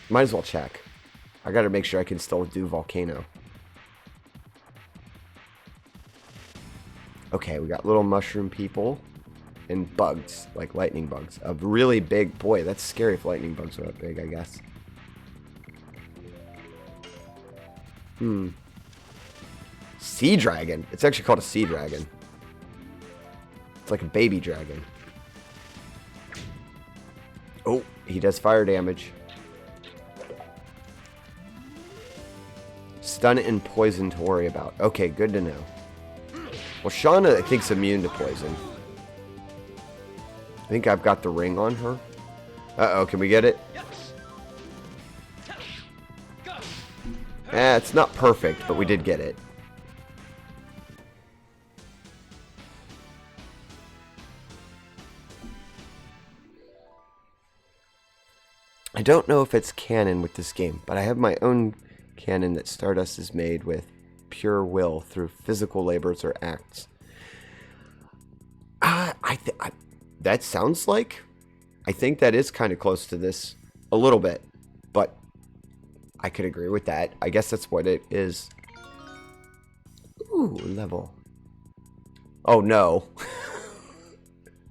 Might as well check. I gotta make sure I can still do Volcano. Okay, we got little mushroom people and bugs, like lightning bugs. A really big, boy, that's scary if lightning bugs are that big, I guess. Sea dragon. It's actually called a sea dragon. It's like a baby dragon. Oh, he does fire damage. Stun and poison to worry about. Okay, good to know. Well, Shauna, I think, is immune to poison. I think I've got the ring on her. Uh-oh, can we get it? It's not perfect, but we did get it. I don't know if it's canon with this game, but I have my own canon that Stardust is made with pure will through physical labors or acts. That sounds like... I think that is kind of close to this a little bit, but I could agree with that. I guess that's what it is. Ooh, level. Oh no.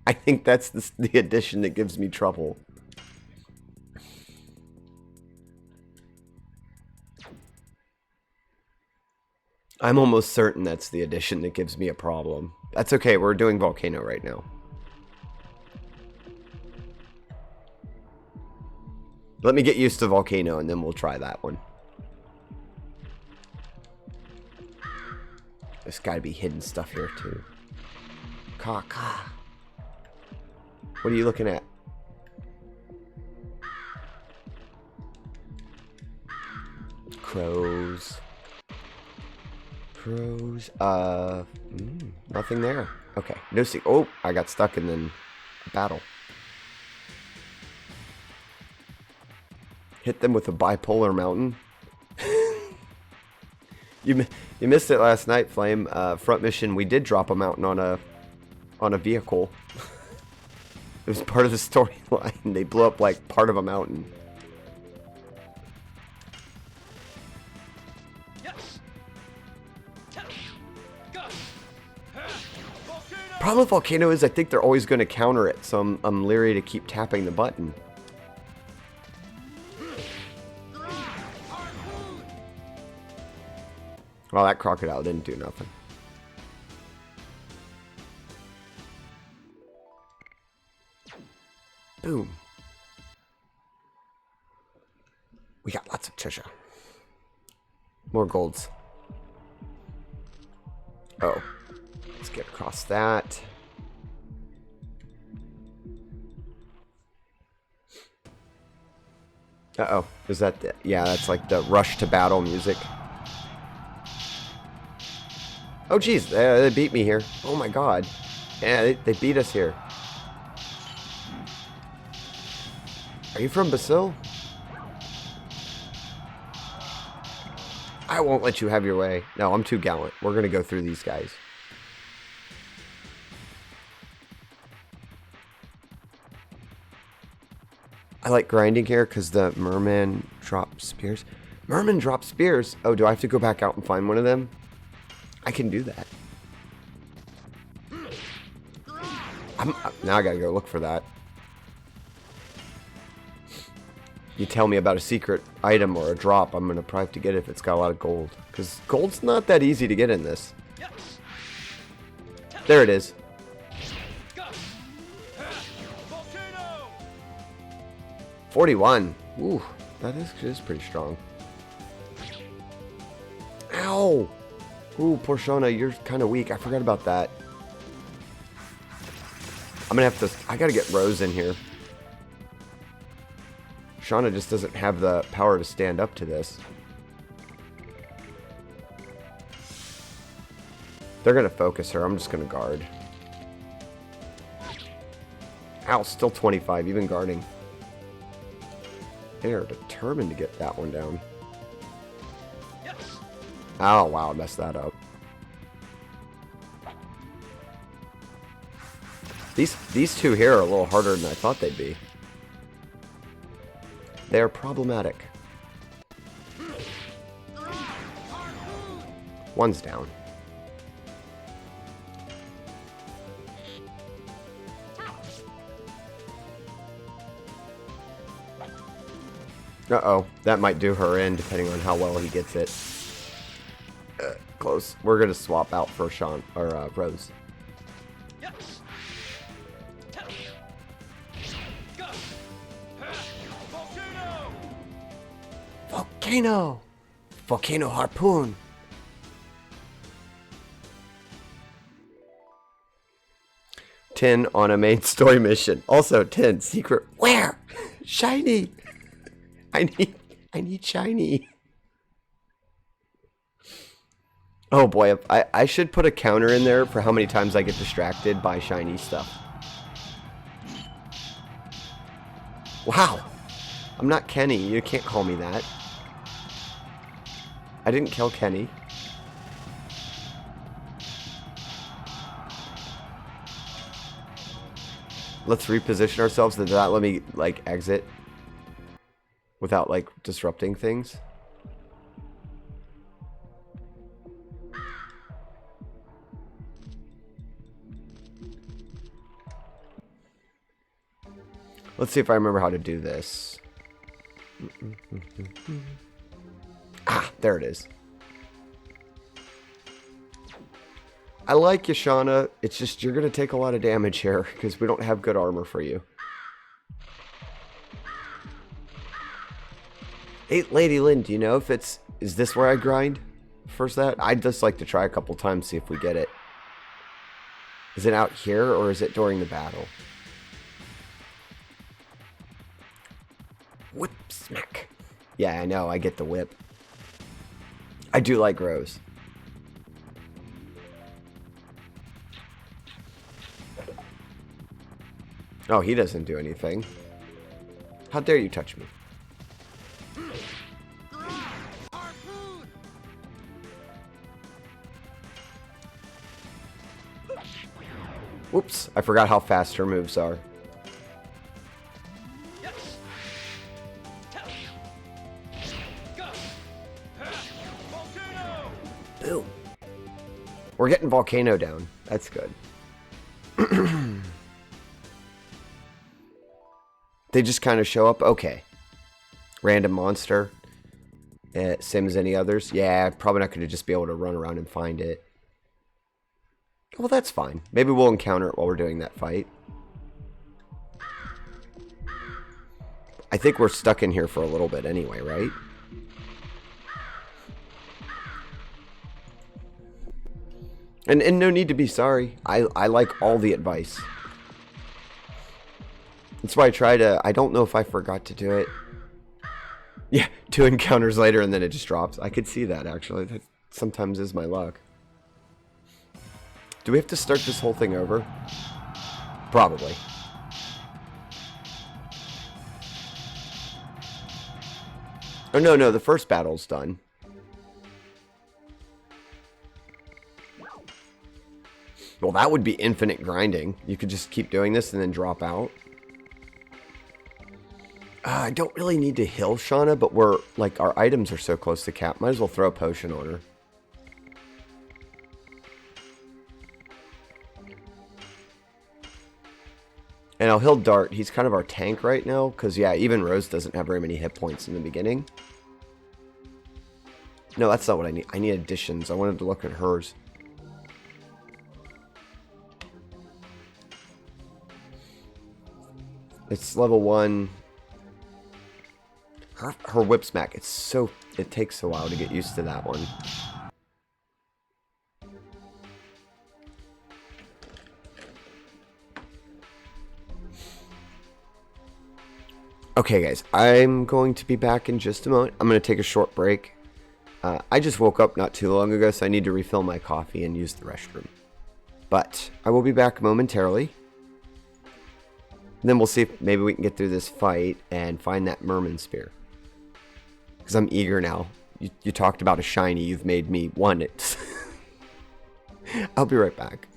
I think that's the addition that gives me trouble. I'm almost certain that's the addition that gives me a problem. That's okay, we're doing Volcano right now. Let me get used to Volcano and then we'll try that one. There's gotta be hidden stuff here too. Ka. What are you looking at? Crows. Nothing there. Okay, no see. Oh, I got stuck in the battle. Hit them with a bipolar mountain. You missed it last night, Flame. Front mission, we did drop a mountain on a vehicle. It was part of the storyline. They blew up like part of a mountain. Problem with Volcano is I think they're always going to counter it, so I'm leery to keep tapping the button. Well, that crocodile didn't do nothing. Boom. We got lots of treasure. More golds. Oh. Let's get across that. Uh-oh. Is that the... Yeah, that's like the rush to battle music. Oh, geez. They beat me here. Oh, my God. Yeah, they beat us here. Are you from Basil? I won't let you have your way. No, I'm too gallant. We're going to go through these guys. I like grinding here because the merman drops spears. Merman drops spears? Oh, do I have to go back out and find one of them? I can do that. Now I gotta go look for that. You tell me about a secret item or a drop, I'm gonna probably have to get it if it's got a lot of gold. Because gold's not that easy to get in this. There it is. $41. Ooh, that is pretty strong. Ow! Ooh, poor Shauna, you're kind of weak. I forgot about that. I'm gonna have to... I gotta get Rose in here. Shauna just doesn't have the power to stand up to this. They're gonna focus her. I'm just gonna guard. Ow, still 25, even guarding. They are determined to get that one down. Oh, wow, I messed that up. These two here are a little harder than I thought they'd be. They're problematic. One's down. Uh-oh, that might do her in, depending on how well he gets it. Close. We're gonna swap out for Sean or Rose. Volcano! Volcano harpoon! Tin on a main story mission. Also, Tin, secret. Where? Shiny! I need shiny. Oh boy, I should put a counter in there for how many times I get distracted by shiny stuff. Wow. I'm not Kenny. You can't call me that. I didn't kill Kenny. Let's reposition ourselves. Did that let me, like, exit without, like, disrupting things? Let's see if I remember how to do this. Ah, there it is. I like you, Shauna. It's just you're going to take a lot of damage here because we don't have good armor for you. Hey, Lady Lynn, do you know if it's... Is this where I grind? First that? I'd just like to try a couple times, see if we get it. Is it out here or is it during the battle? Whip smack. Yeah, I know. I get the whip. I do like Rose. Oh, he doesn't do anything. How dare you touch me? Whoops, I forgot how fast her moves are. Boom. We're getting Volcano down. That's good. They just kind of show up. Okay. Random monster. Same as any others. Yeah, probably not going to just be able to run around and find it. Well, that's fine. Maybe we'll encounter it while we're doing that fight. I think we're stuck in here for a little bit anyway, right? And no need to be sorry. I like all the advice. That's why I try to... I don't know if I forgot to do it. Yeah, 2 encounters later and then it just drops. I could see that, actually. That sometimes is my luck. Do we have to start this whole thing over? Probably. Oh, no, the first battle's done. Well, that would be infinite grinding. You could just keep doing this and then drop out. I don't really need to heal Shauna, but we're, like, our items are so close to cap. Might as well throw a potion on her. And I'll heal Dart. He's kind of our tank right now, because, yeah, even Rose doesn't have very many hit points in the beginning. No, that's not what I need. I need additions. I wanted to look at hers. It's level 1. Her whip smack, it's so... It takes a while to get used to that one. Okay, guys, I'm going to be back in just a moment. I'm going to take a short break. I just woke up not too long ago, so I need to refill my coffee and use the restroom. But I will be back momentarily. And then we'll see if maybe we can get through this fight and find that Merman Spear. Because I'm eager now. You talked about a shiny, you've made me want it. I'll be right back.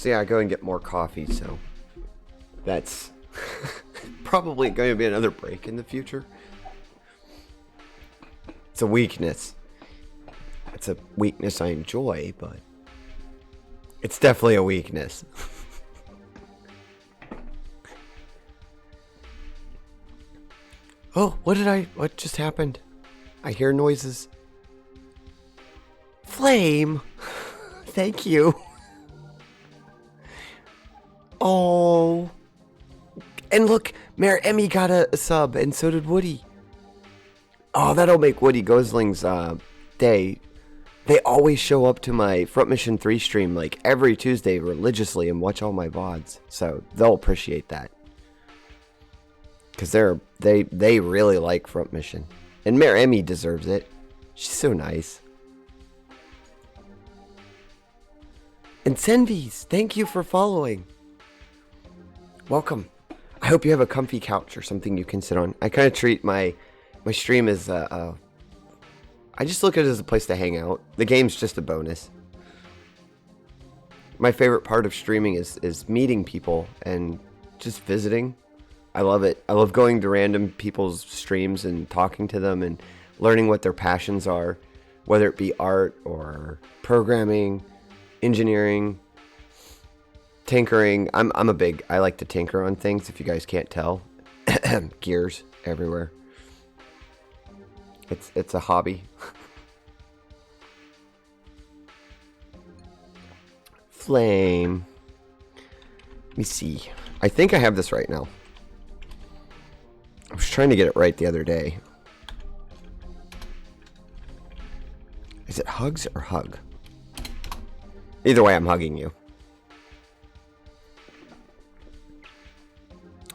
So yeah, I go and get more coffee, so that's probably going to be another break in the future. It's a weakness. It's a weakness I enjoy, but it's definitely a weakness. Oh, what just happened? I hear noises. Flame! Thank you. Oh. And look, Mayor Emmy got a sub, and so did Woody. Oh, that'll make Woody Gosling's day. They always show up to my Front Mission 3 stream like every Tuesday religiously and watch all my VODs. So they'll appreciate that. Because they really like Front Mission. And Mayor Emmy deserves it. She's so nice. And Senvis, thank you for following. Welcome. I hope you have a comfy couch or something you can sit on. I kind of treat my stream as I just look at it as a place to hang out. The game's just a bonus. My favorite part of streaming is meeting people and just visiting. I love it. I love going to random people's streams and talking to them and learning what their passions are, whether it be art or programming, engineering, tinkering. I like to tinker on things, if you guys can't tell. Gears everywhere. It's a hobby. Flame. Let me see. I think I have this right now. I was trying to get it right the other day. Is it hugs or hug? Either way, I'm hugging you.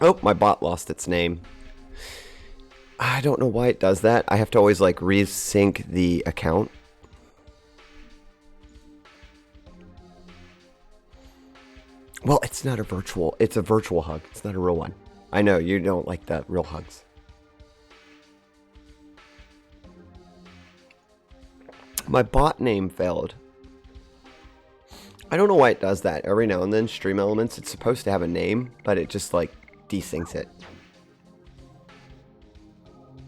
Oh, my bot lost its name. I don't know why it does that. I have to always like resync the account. Well, it's not a virtual. It's a virtual hug. It's not a real one. I know you don't like the real hugs. My bot name failed. I don't know why it does that. Every now and then, Stream Elements, it's supposed to have a name, but it just like desyncs it.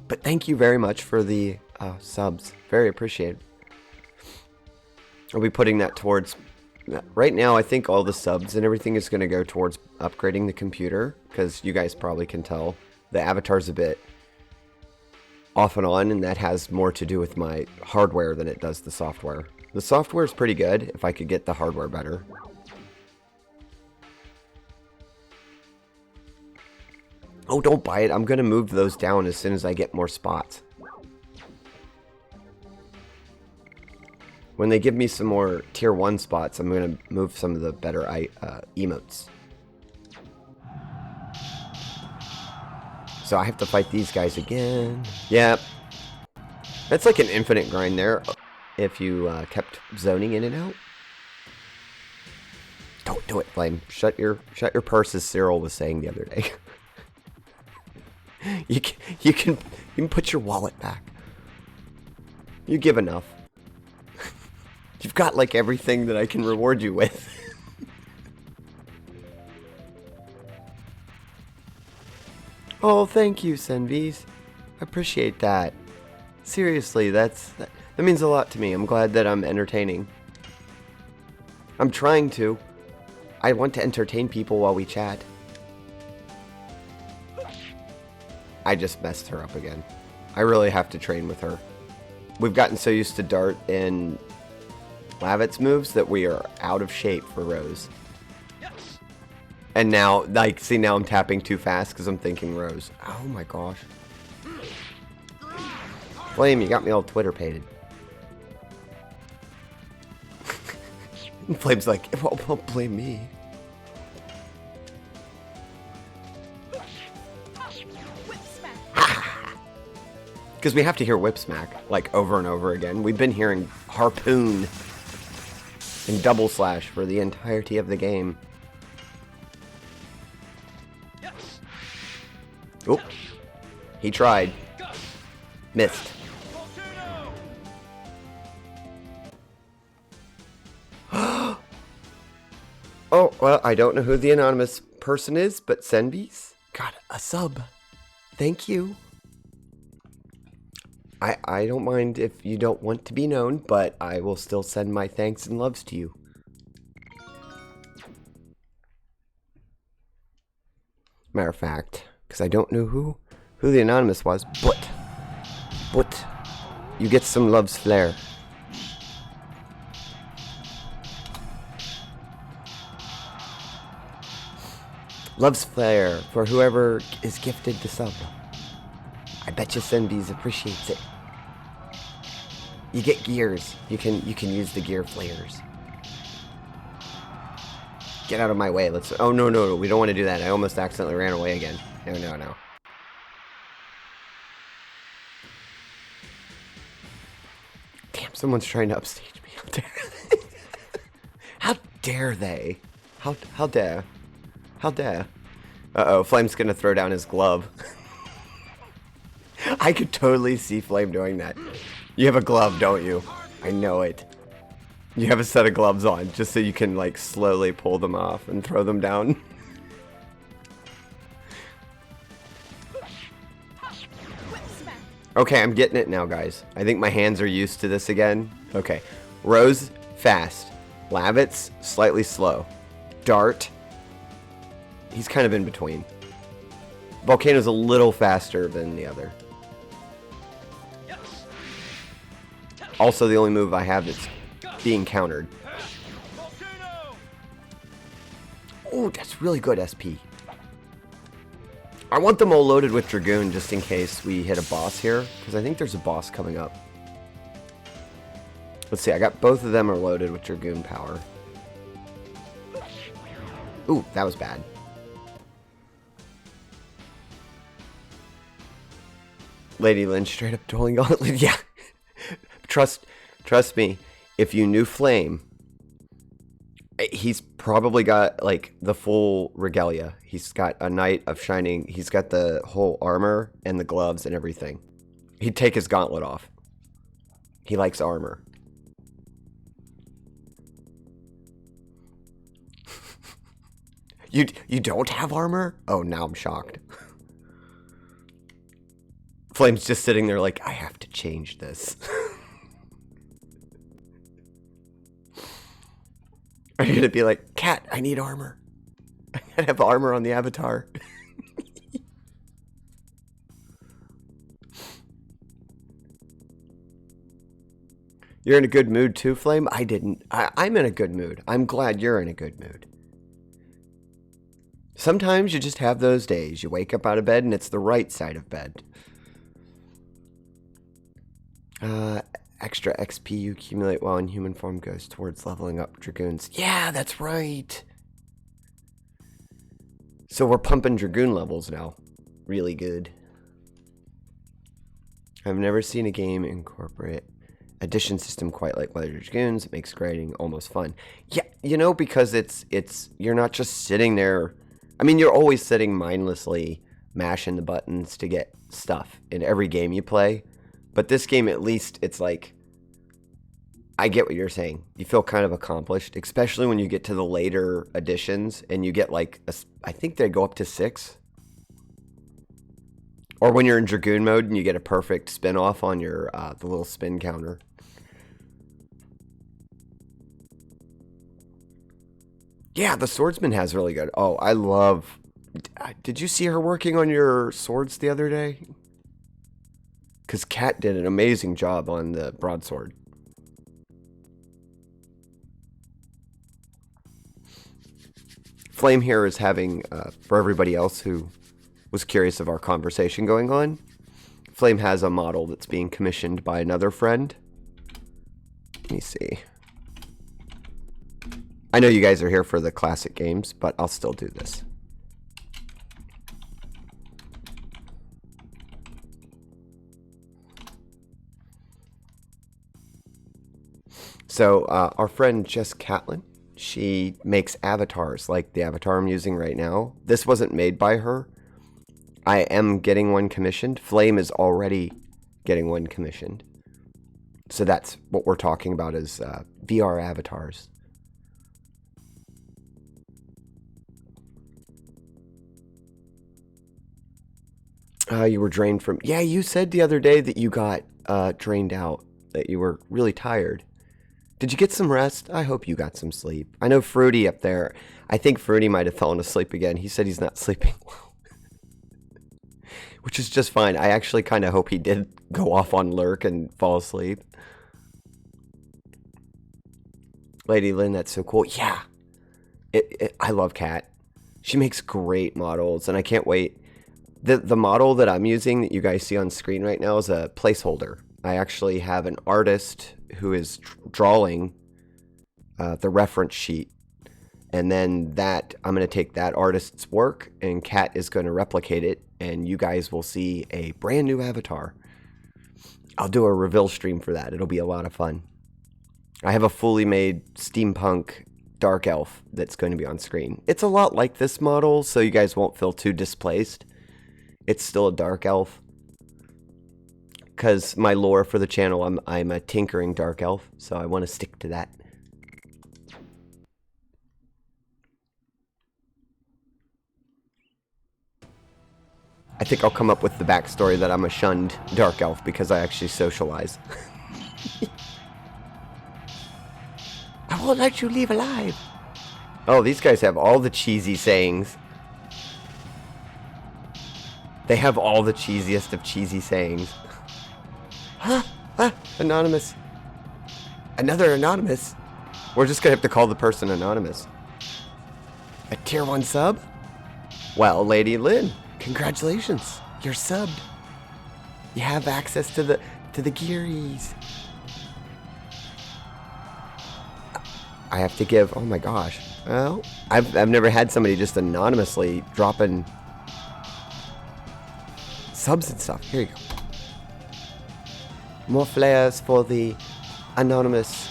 But thank you very much for the subs. Very appreciated. I'll be putting that towards... Right now, I think all the subs and everything is going to go towards upgrading the computer. Because you guys probably can tell the avatar's a bit off and on. And that has more to do with my hardware than it does the software. The software is pretty good if I could get the hardware better. Oh, don't buy it. I'm going to move those down as soon as I get more spots. When they give me some more tier 1 spots, I'm going to move some of the better emotes. So I have to fight these guys again. Yep. That's like an infinite grind there if you kept zoning in and out. Don't do it, Flame. Shut your purse, as Cyril was saying the other day. You can put your wallet back. You give enough. You've got like everything that I can reward you with. Oh, thank you, Senvis. I appreciate that. Seriously, that means a lot to me. I'm glad that I'm entertaining. I'm trying to. I want to entertain people while we chat. I just messed her up again. I really have to train with her. We've gotten so used to Dart and Lavit's moves that we are out of shape for Rose. And now, like, see, now I'm tapping too fast because I'm thinking Rose. Oh my gosh. Flame, you got me all Twitter-pated. Flame's like, well, don't blame me. Because we have to hear Whip Smack, like, over and over again. We've been hearing Harpoon and Double Slash for the entirety of the game. Oh, he tried. Missed. Oh, well, I don't know who the anonymous person is, but Senbees got a sub. Thank you. I don't mind if you don't want to be known, but I will still send my thanks and loves to you. Matter of fact, because I don't know who the anonymous was, but you get some love's flare. Love's flare for whoever is gifted the sub. I bet you Senbees appreciates it. You get gears. You can use the gear flares. Get out of my way. Let's. Oh no, we don't want to do that. I almost accidentally ran away again. No. Damn, someone's trying to upstage me. How dare they? How dare? How dare? Uh-oh, Flame's gonna throw down his glove. I could totally see Flame doing that. You have a glove, don't you? I know it. You have a set of gloves on, just so you can, like, slowly pull them off and throw them down. Okay, I'm getting it now, guys. I think my hands are used to this again. Okay. Rose, fast. Lavitz, slightly slow. Dart, he's kind of in between. Volcano's a little faster than the other. Also, the only move I have that's being countered. Oh, that's really good SP. I want them all loaded with Dragoon just in case we hit a boss here, because I think there's a boss coming up. Let's see, I got both of them are loaded with Dragoon power. Ooh, that was bad. Lady Lynch straight up dueling gauntlet. Yeah. Trust me, if you knew Flame, he's probably got like the full regalia. He's got a Knight of Shining. He's got the whole armor and the gloves and everything. He'd take his gauntlet off. He likes armor. You don't have armor? Oh, now I'm shocked. Flame's just sitting there like, I have to change this. Are you gonna be like, Cat, I need armor. I gotta have armor on the avatar. You're in a good mood too, Flame? I didn't. I'm in a good mood. I'm glad you're in a good mood. Sometimes you just have those days. You wake up out of bed and it's the right side of bed. Extra XP you accumulate while in human form goes towards leveling up Dragoons. Yeah, that's right. So we're pumping Dragoon levels now. Really good. I've never seen a game incorporate addition system quite like Weather Dragoons. It makes grading almost fun. Yeah, you know, because it's you're not just sitting there. I mean, you're always sitting mindlessly mashing the buttons to get stuff in every game you play. But this game, at least, it's like, I get what you're saying. You feel kind of accomplished, especially when you get to the later editions and you get like, I think they go up to 6. Or when you're in Dragoon mode and you get a perfect spin off on your, the little spin counter. Yeah, the swordsman has really good. Oh, I love. Did you see her working on your swords the other day? Because Kat did an amazing job on the broadsword. Flame here is having, for everybody else who was curious of our conversation going on, Flame has a model that's being commissioned by another friend. Let me see. I know you guys are here for the classic games, but I'll still do this. So, our friend Jess Catlin, she makes avatars like the avatar I'm using right now. This wasn't made by her. I am getting one commissioned. Flame is already getting one commissioned. So that's what we're talking about is VR avatars. You were drained from... Yeah, you said the other day that you got drained out, that you were really tired. Did you get some rest? I hope you got some sleep. I know Fruity up there. I think Fruity might have fallen asleep again. He said he's not sleeping well. Which is just fine. I actually kind of hope he did go off on lurk and fall asleep. Lady Lynn, that's so cool. Yeah. I love Kat. She makes great models, and I can't wait. The model that I'm using that you guys see on screen right now is a placeholder. I actually have an artist who is drawing the reference sheet. And then I'm going to take that artist's work, and Kat is going to replicate it, and you guys will see a brand new avatar. I'll do a reveal stream for that. It'll be a lot of fun. I have a fully made steampunk dark elf that's going to be on screen. It's a lot like this model, so you guys won't feel too displaced. It's still a dark elf. Because my lore for the channel, I'm a tinkering dark elf, so I want to stick to that. I think I'll come up with the backstory that I'm a shunned dark elf because I actually socialize. I won't let you leave alive. Oh, these guys have all the cheesy sayings. They have all the cheesiest of cheesy sayings. Huh? Anonymous. Another anonymous. We're just gonna have to call the person anonymous. A tier 1 sub? Well, Lady Lynn, congratulations. You're subbed. You have access to the gearies. I have to give, oh my gosh. Well, I've never had somebody just anonymously dropping subs and stuff. Here you go. More flares for the anonymous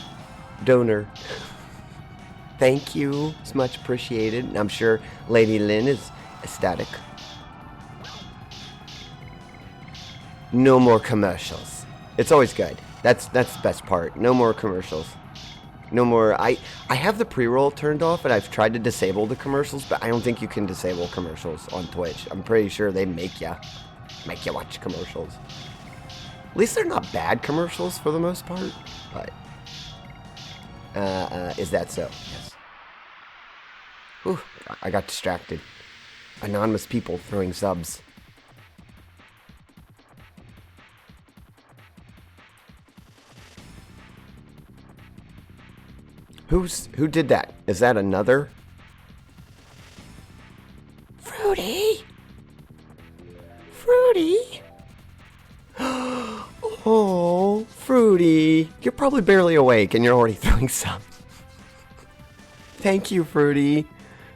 donor. Thank you. It's much appreciated. I'm sure Lady Lynn is ecstatic. No more commercials. It's always good. That's the best part. No more commercials. No more. I have the pre-roll turned off, and I've tried to disable the commercials, but I don't think you can disable commercials on Twitch. I'm pretty sure they make you watch commercials. At least they're not bad commercials for the most part. But is that so? Yes. Whew, I got distracted. Anonymous people throwing subs. Who did that? Is that another? Fruity? Fruity? Oh, Fruity. You're probably barely awake and you're already throwing subs. Thank you, Fruity.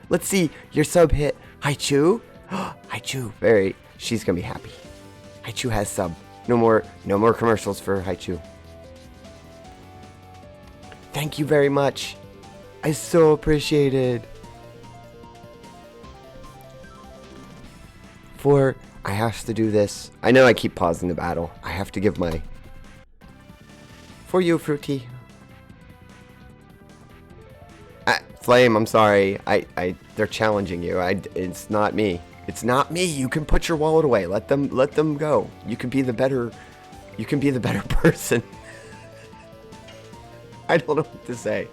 Let's see. Your sub hit. Haichu? Haichu. She's gonna be happy. Haichu has sub. No more commercials for Haichu. Thank you very much. I so appreciate it. I have to do this. I know I keep pausing the battle. I have to give my... For you, Fruity. Flame, I'm sorry. They're challenging you. It's not me. It's not me. You can put your wallet away. Let them go. You can be the better person. I don't know what to say.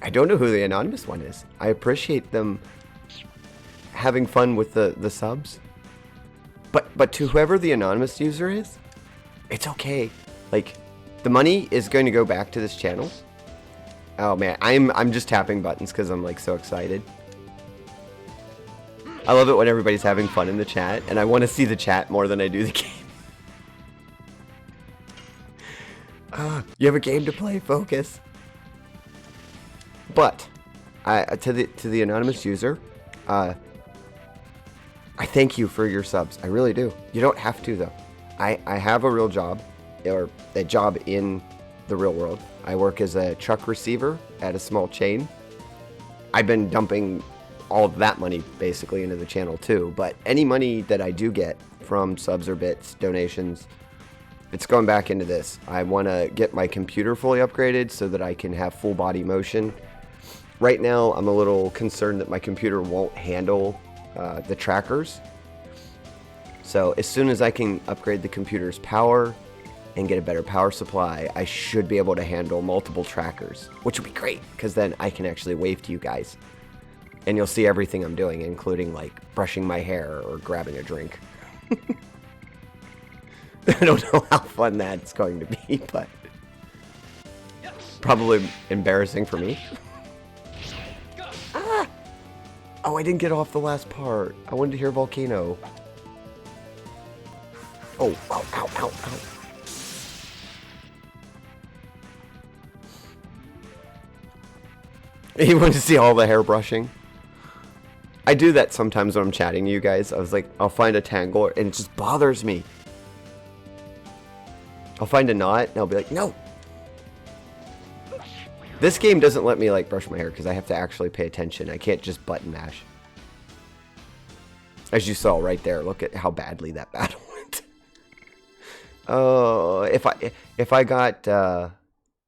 I don't know who the anonymous one is. I appreciate them having fun with the subs. But to whoever the anonymous user is, it's okay. Like, the money is going to go back to this channel. Oh man, I'm just tapping buttons because I'm like so excited. I love it when everybody's having fun in the chat, and I want to see the chat more than I do the game. You have a game to play, focus. But to the anonymous user, I thank you for your subs. I really do. You don't have to though. I have a real job, or a job in the real world. I work as a truck receiver at a small chain. I've been dumping all of that money basically into the channel too, but any money that I do get from subs or bits, donations, it's going back into this. I want to get my computer fully upgraded so that I can have full body motion Right now, I'm a little concerned that my computer won't handle the trackers. So as soon as I can upgrade the computer's power and get a better power supply, I should be able to handle multiple trackers, which would be great, because then I can actually wave to you guys. And you'll see everything I'm doing, including like brushing my hair or grabbing a drink. I don't know how fun that's going to be, but probably embarrassing for me. Ah! Oh, I didn't get off the last part. I wanted to hear Volcano. Oh, ow, ow, ow, ow. You want to see all the hair brushing? I do that sometimes when I'm chatting to you guys. I was like, I'll find a tangle and it just bothers me. I'll find a knot and I'll be like, no. This game doesn't let me like brush my hair because I have to actually pay attention. I can't just button mash. As you saw right there, look at how badly that battle went. Oh, if I got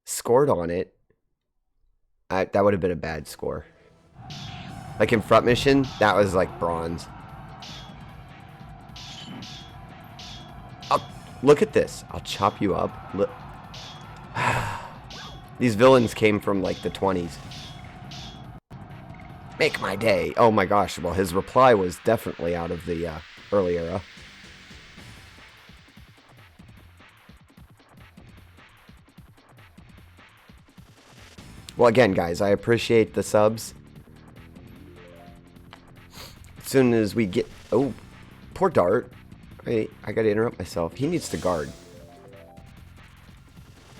scored on it, that would have been a bad score. Like in front mission, that was like bronze. Look at this. I'll chop you up. Look. These villains came from like the 20s. Make my day. Oh my gosh. Well, his reply was definitely out of the early era. Well, again, guys, I appreciate the subs. As soon as we get... Oh, poor Dart. Wait, I gotta interrupt myself. He needs to guard.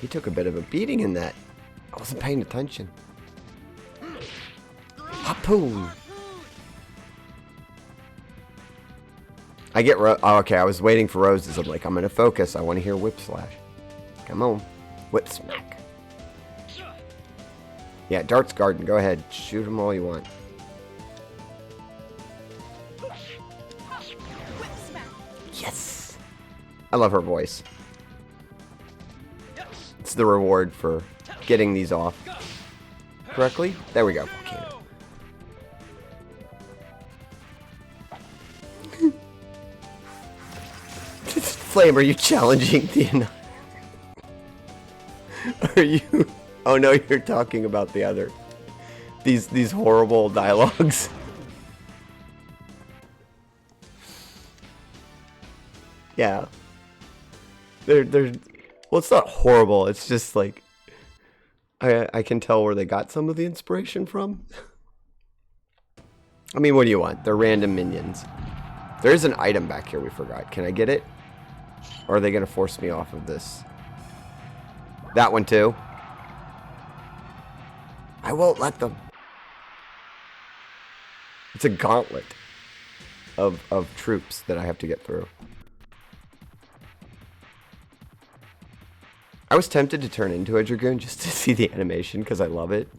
He took a bit of a beating in that. I wasn't paying attention. Harpoon! I get... Oh, okay, I was waiting for roses. I'm like, I'm gonna focus. I want to hear Whip Slash. Come on. Whip Smack. Yeah, Dart's guarding. Go ahead. Shoot him all you want. Yes! I love her voice. It's the reward for getting these off correctly. There we go. Volcano. Flame, are you challenging the... Are you... Oh no, you're talking about the other. These horrible dialogues. Yeah. They're well, it's not horrible. It's just like I can tell where they got some of the inspiration from. I mean, what do you want? They're random minions. There is an item back here we forgot. Can I get it? Or are they gonna force me off of this? That one too. I won't let them. It's a gauntlet of troops that I have to get through. I was tempted to turn into a Dragoon just to see the animation because I love it.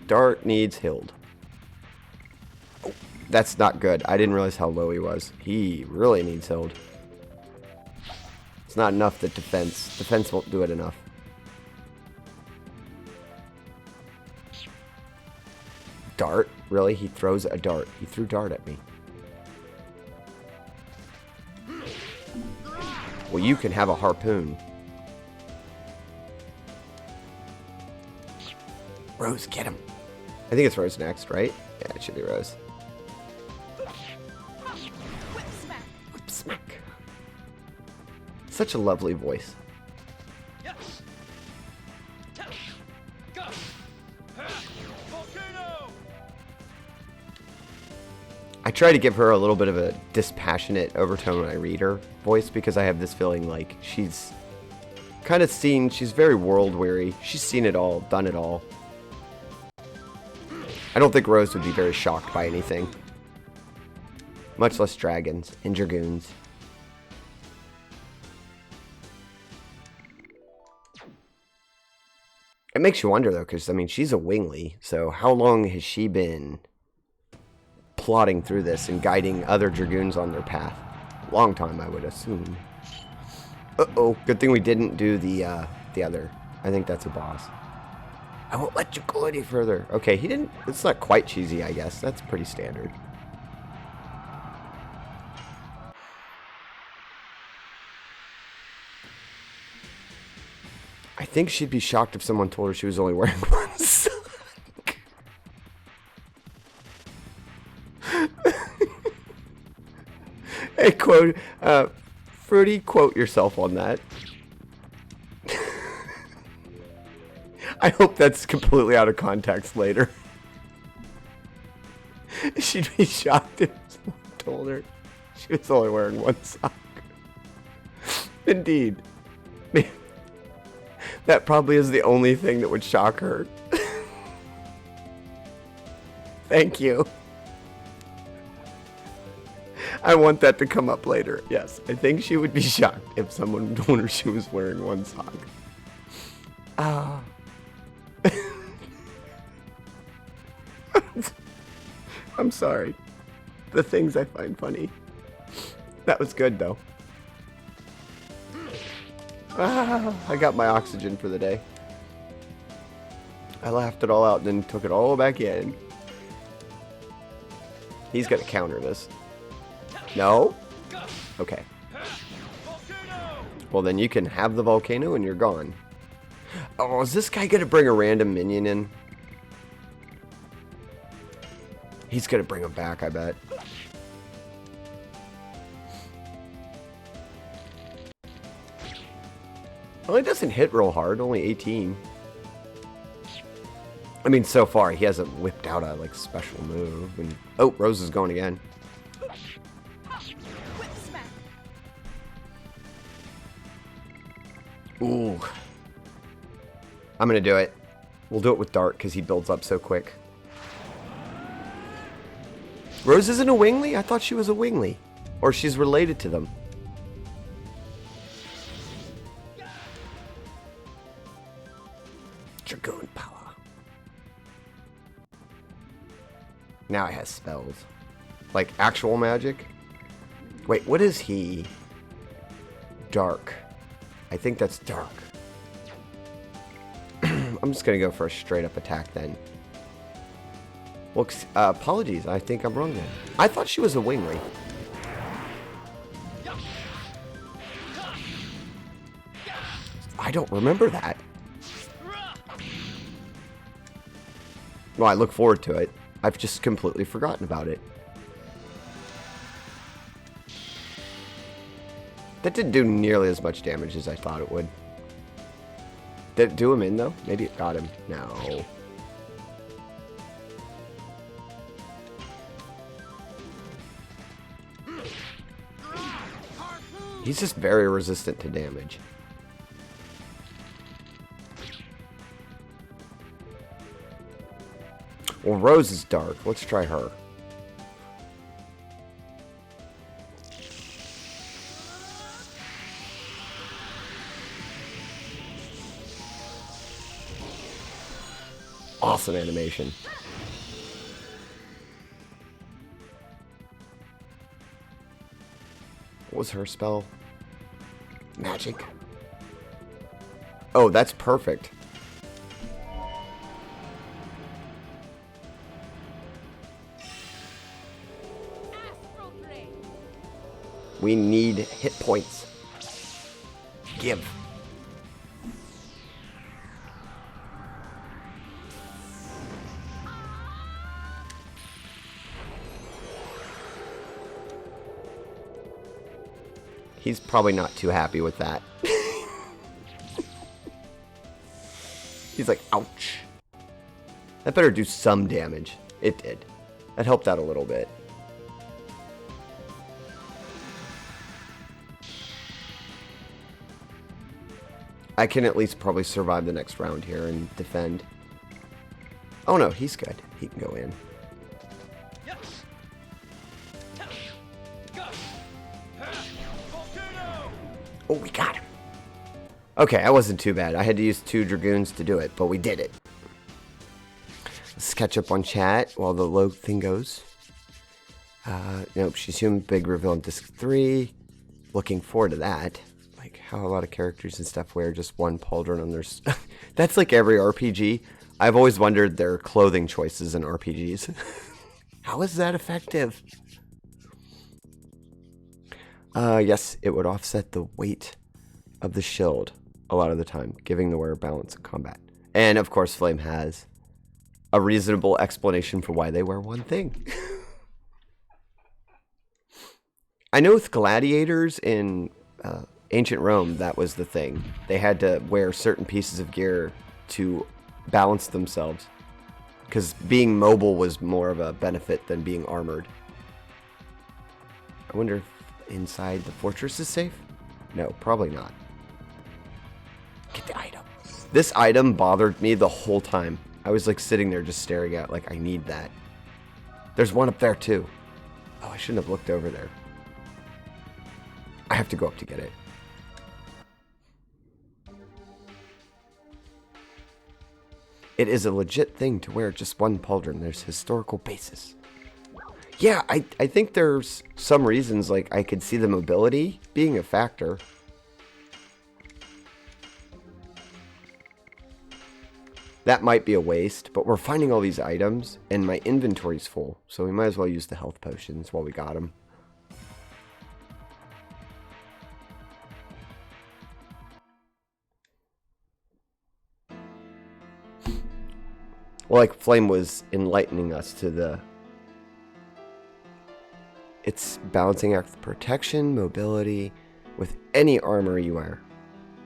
Dart needs healed. Oh, that's not good. I didn't realize how low he was. He really needs healed. It's not enough that defense won't do it enough. Dart? Really? He throws a dart. He threw dart at me. Well, you can have a harpoon. Rose, get him. I think it's Rose next, right? Yeah, it should be Rose. Whip smack. Whip smack. Such a lovely voice. I try to give her a little bit of a dispassionate overtone when I read her voice because I have this feeling like she's kind of seen, she's very world weary. She's seen it all, done it all. I don't think Rose would be very shocked by anything. Much less dragons and dragoons. It makes you wonder though, because I mean, she's a wingly, so how long has she been plotting through this and guiding other dragoons on their path? Long time, I would assume. Uh-oh, good thing we didn't do the other. I think that's a boss. I won't let you go any further. Okay, he didn't... It's not quite cheesy, I guess. That's pretty standard. I think she'd be shocked if someone told her she was only wearing one sock. Hey, quote... Fruity, quote yourself on that. I hope that's completely out of context later. She'd be shocked if someone told her she was only wearing one sock. Indeed. That probably is the only thing that would shock her. Thank you. I want that to come up later. Yes, I think she would be shocked if someone told her she was wearing one sock. Ah. I'm sorry. The things I find funny. That was good, though. Ah, I got my oxygen for the day. I laughed it all out and then took it all back in. He's gonna counter this. No? Okay. Well, then you can have the volcano and you're gone. Oh, is this guy gonna bring a random minion in? He's gonna bring him back, I bet. Well, he doesn't hit real hard, only 18. I mean, so far, he hasn't whipped out a, like, special move. And, oh, Rose is going again. Ooh. I'm gonna do it. We'll do it with Dart, because he builds up so quick. Rose isn't a Wingly? I thought she was a Wingly. Or she's related to them. Dragoon power. Now he has spells. Like actual magic? Wait, what is he? Dark. I think that's dark. I'm just gonna go for a straight up attack then. Well, apologies. I think I'm wrong then. I thought she was a Wingly. I don't remember that. Well, I look forward to it. I've just completely forgotten about it. That didn't do nearly as much damage as I thought it would. Did it do him in, though? Maybe it got him. No. He's just very resistant to damage. Well, Rose is dark. Let's try her. Awesome animation. What was her spell? Magic. Oh, that's perfect. We need hit points. Give. He's probably not too happy with that. He's like, ouch. That better do some damage. It did. That helped out a little bit. I can at least probably survive the next round here and defend. Oh no, he's good. He can go in. Oh, we got him. Okay, that wasn't too bad. I had to use 2 Dragoons to do it, but we did it. Let's catch up on chat while the load thing goes. Nope, she's human. Big reveal on disc 3. Looking forward to that. Like how a lot of characters and stuff wear just one pauldron on their... That's like every RPG. I've always wondered their clothing choices in RPGs. How is that effective? Yes, it would offset the weight of the shield a lot of the time, giving the wearer balance in combat. And of course, Flame has a reasonable explanation for why they wear one thing. I know with gladiators in ancient Rome, that was the thing. They had to wear certain pieces of gear to balance themselves, because being mobile was more of a benefit than being armored. I wonder if inside the fortress is safe? No, probably not. Get the item. This item bothered me the whole time. I was like sitting there just staring at it like, I need that. There's one up there too. Oh, I shouldn't have looked over there. I have to go up to get it. It is a legit thing to wear just one pauldron. There's historical basis. Yeah, I think there's some reasons, like I could see the mobility being a factor. That might be a waste, but we're finding all these items and my inventory's full, so we might as well use the health potions while we got them. Well, like Flame was enlightening us to the... It's balancing act protection, mobility, with any armor you wear.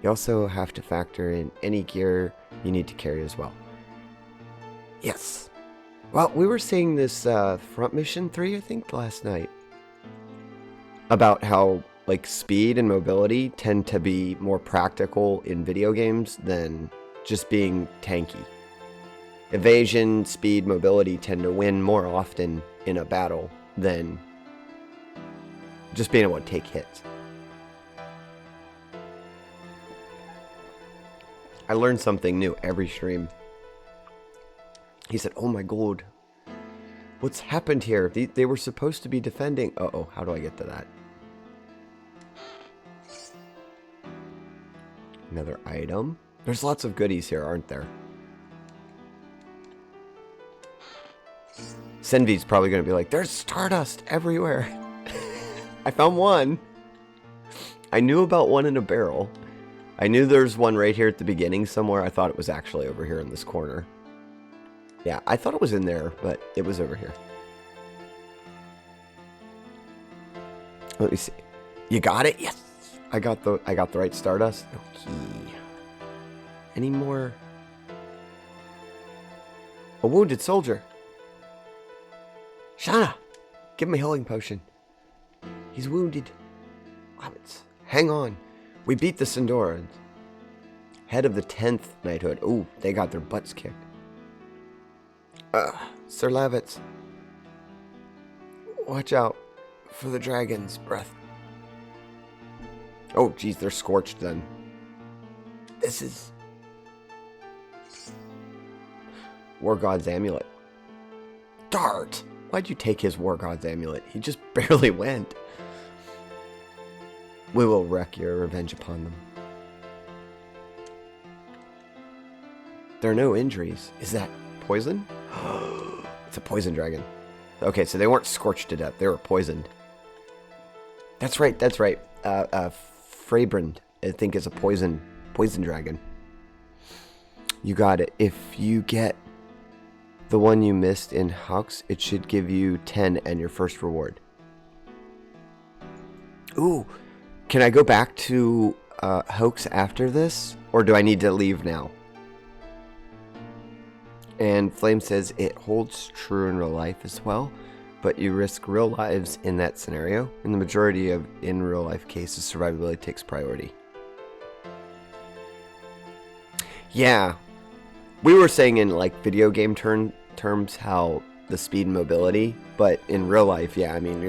You also have to factor in any gear you need to carry as well. Yes. Well, we were saying this front mission 3, I think, last night. About how, like, speed and mobility tend to be more practical in video games than just being tanky. Evasion, speed, mobility tend to win more often in a battle than just being able to take hits. I learned something new every stream. He said, oh my god, what's happened here? They were supposed to be defending. Uh-oh, how do I get to that? Another item. There's lots of goodies here, aren't there? Senvi's probably going to be like, there's Stardust everywhere. I found one. I knew about one in a barrel. I knew there's one right here at the beginning somewhere. I thought it was actually over here in this corner. Yeah, I thought it was in there, but it was over here. Let me see. You got it? Yes. I got the right Stardust. Okay. Any more? A wounded soldier. Shana, give him a healing potion. He's wounded. Rabbits. Hang on. We beat the Sindorans. Head of the 10th Knighthood. Ooh, they got their butts kicked. Sir Lavitz. Watch out for the dragon's breath. Oh, geez, they're scorched then. This is... War God's Amulet. Dart! Why'd you take his War God's Amulet? He just barely went. We will wreak your revenge upon them. There are no injuries. Is that poison? It's a poison dragon. Okay, so they weren't scorched to death. They were poisoned. That's right, that's right. Frabrand, I think, is a poison dragon. You got it. If you get the one you missed in Hux, it should give you 10 and your first reward. Ooh, can I go back to Hoax after this? Or do I need to leave now? And Flame says it holds true in real life as well, but you risk real lives in that scenario. In the majority of in real life cases, survivability takes priority. Yeah, we were saying in like video game terms how the speed and mobility, but in real life, yeah, I mean,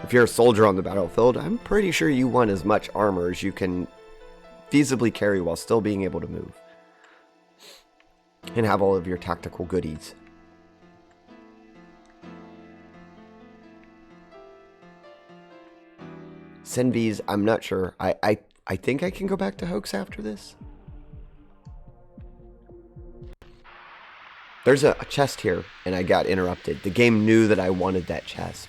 if you're a soldier on the battlefield, I'm pretty sure you want as much armor as you can feasibly carry while still being able to move. And have all of your tactical goodies. Senvi's, I'm not sure. I think I can go back to Hoax after this. There's a chest here, and I got interrupted. The game knew that I wanted that chest.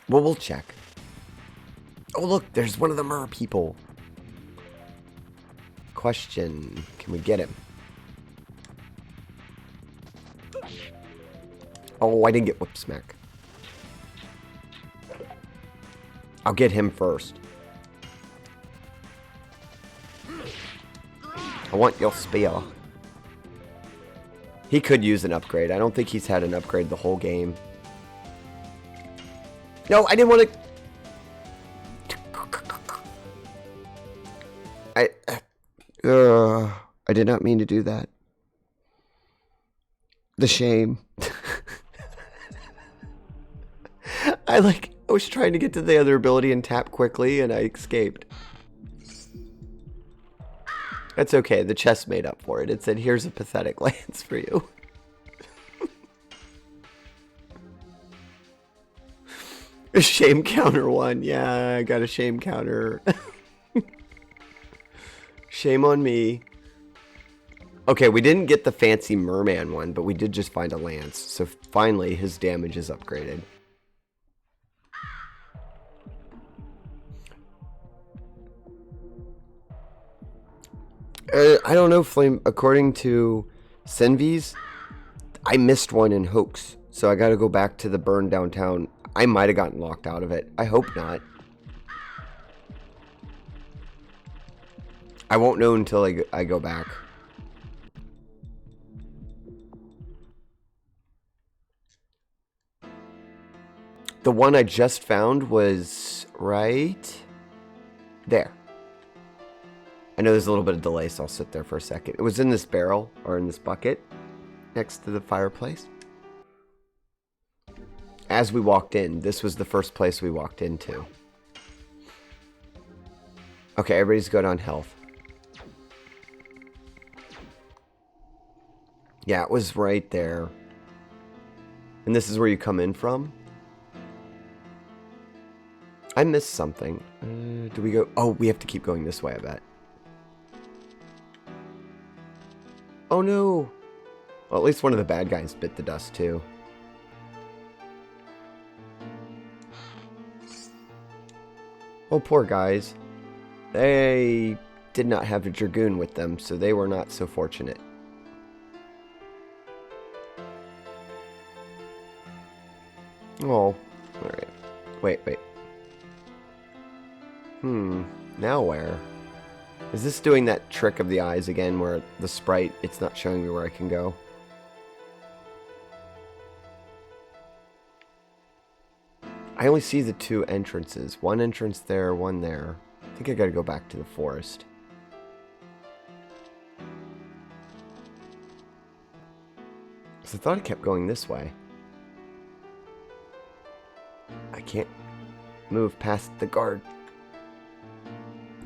Well, we'll check. Oh, look, there's one of the mer people. Question, can we get him? Oh, I didn't get whip smack. I'll get him first. I want your spear. He could use an upgrade. I don't think he's had an upgrade the whole game. No, I didn't want to... I did not mean to do that. The shame. I was trying to get to the other ability and tap quickly, and I escaped. That's okay. The chest made up for it. It said, here's a pathetic lance for you. A shame counter one. Yeah, I got a shame counter. Shame on me. Okay, we didn't get the fancy merman one, but we did just find a lance. So finally, his damage is upgraded. I don't know, Flame. According to Senvies, I missed one in Hoax. So I got to go back to the burn downtown. I might have gotten locked out of it. I hope not. I won't know until I go back. The one I just found was right there. I know there's a little bit of delay, so I'll sit there for a second. It was in this barrel, or in this bucket, next to the fireplace. As we walked in, this was the first place we walked into. Okay, everybody's good on health. Yeah, it was right there. And this is where you come in from? I missed something. Do we go? Oh, we have to keep going this way, I bet. Oh no! Well, at least one of the bad guys bit the dust too. Oh, poor guys. They did not have a Dragoon with them, so they were not so fortunate. Oh, alright. Wait. Now where? Is this doing that trick of the eyes again where the sprite, it's not showing me where I can go? I only see the two entrances. One entrance there, one there. I think I gotta go back to the forest. Because I thought I kept going this way. I can't move past the guard.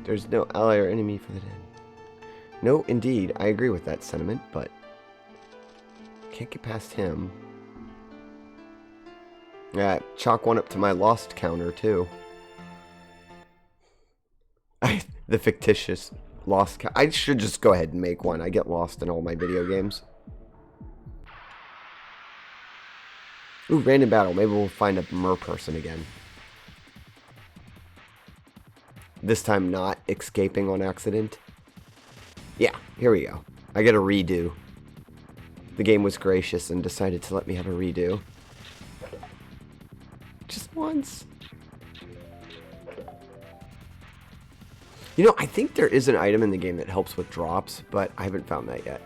There's no ally or enemy for the dead. No, indeed, I agree with that sentiment, but can't get past him. Yeah, chalk one up to my lost counter, too. The fictitious lost count. I should just go ahead and make one. I get lost in all my video games. Ooh, random battle. Maybe we'll find a mer person again. This time not escaping on accident. Yeah, here we go. I get a redo. The game was gracious and decided to let me have a redo. Just once. You know, I think there is an item in the game that helps with drops, but I haven't found that yet.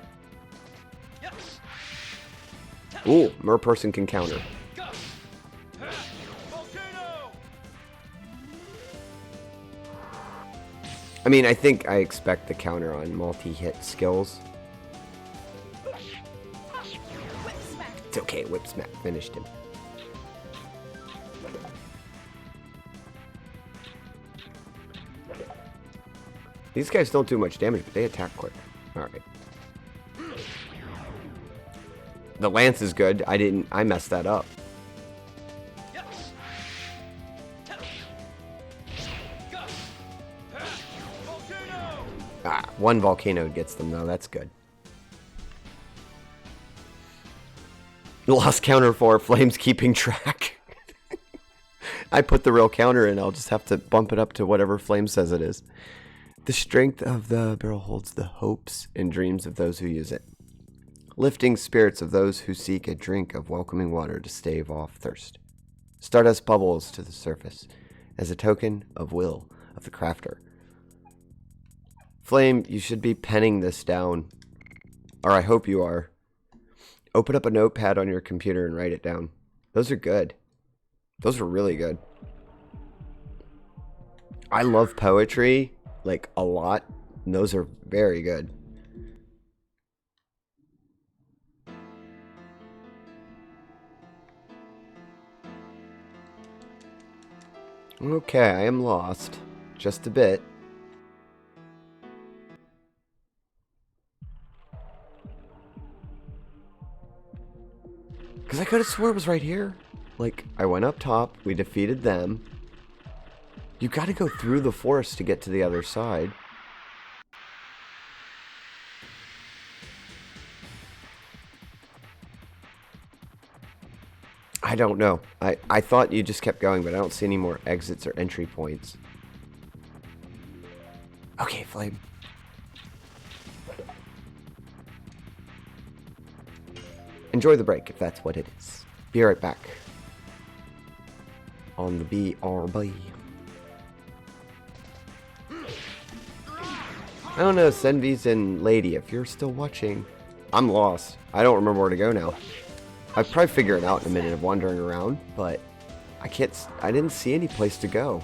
Ooh, mer person can counter. I mean, I think I expect the counter on multi-hit skills. It's okay, whip smack finished him. These guys don't do much damage, but they attack quick. Alright. The lance is good. I messed that up. Ah, one volcano gets them though. That's good. Lost counter 4. Flames keeping track. I put the real counter in. I'll just have to bump it up to whatever Flame says it is. The strength of the barrel holds the hopes and dreams of those who use it, lifting spirits of those who seek a drink of welcoming water to stave off thirst. Stardust bubbles to the surface as a token of will of the crafter. Flame, you should be penning this down, or I hope you are. Open up a notepad on your computer and write it down. Those are good. Those are really good. I love poetry, like, a lot. And those are very good. Okay, I am lost. Just a bit. Because I could have swore it was right here. Like, I went up top, we defeated them. You gotta go through the forest to get to the other side. I don't know. I thought you just kept going, but I don't see any more exits or entry points. Okay, Flame. Enjoy the break, if that's what it is. Be right back. On the BRB. I don't know, Senvi's and Lady, if you're still watching. I'm lost. I don't remember where to go now. I'd probably figure it out in a minute of wandering around, but I didn't see any place to go.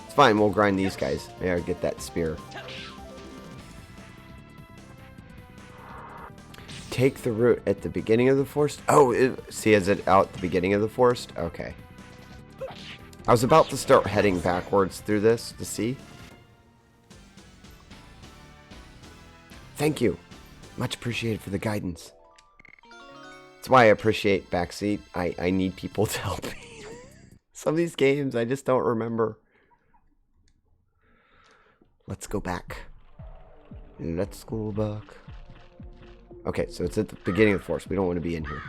It's fine, we'll grind these guys. Maybe I'll get that spear. Take the route at the beginning of the forest. Oh, see, is it out at the beginning of the forest? Okay. I was about to start heading backwards through this to see. Thank you. Much appreciated for the guidance. That's why I appreciate Backseat. I need people to help me. Some of these games, I just don't remember. Let's go back. Let's go back. Okay, so it's at the beginning of the forest. We don't want to be in here.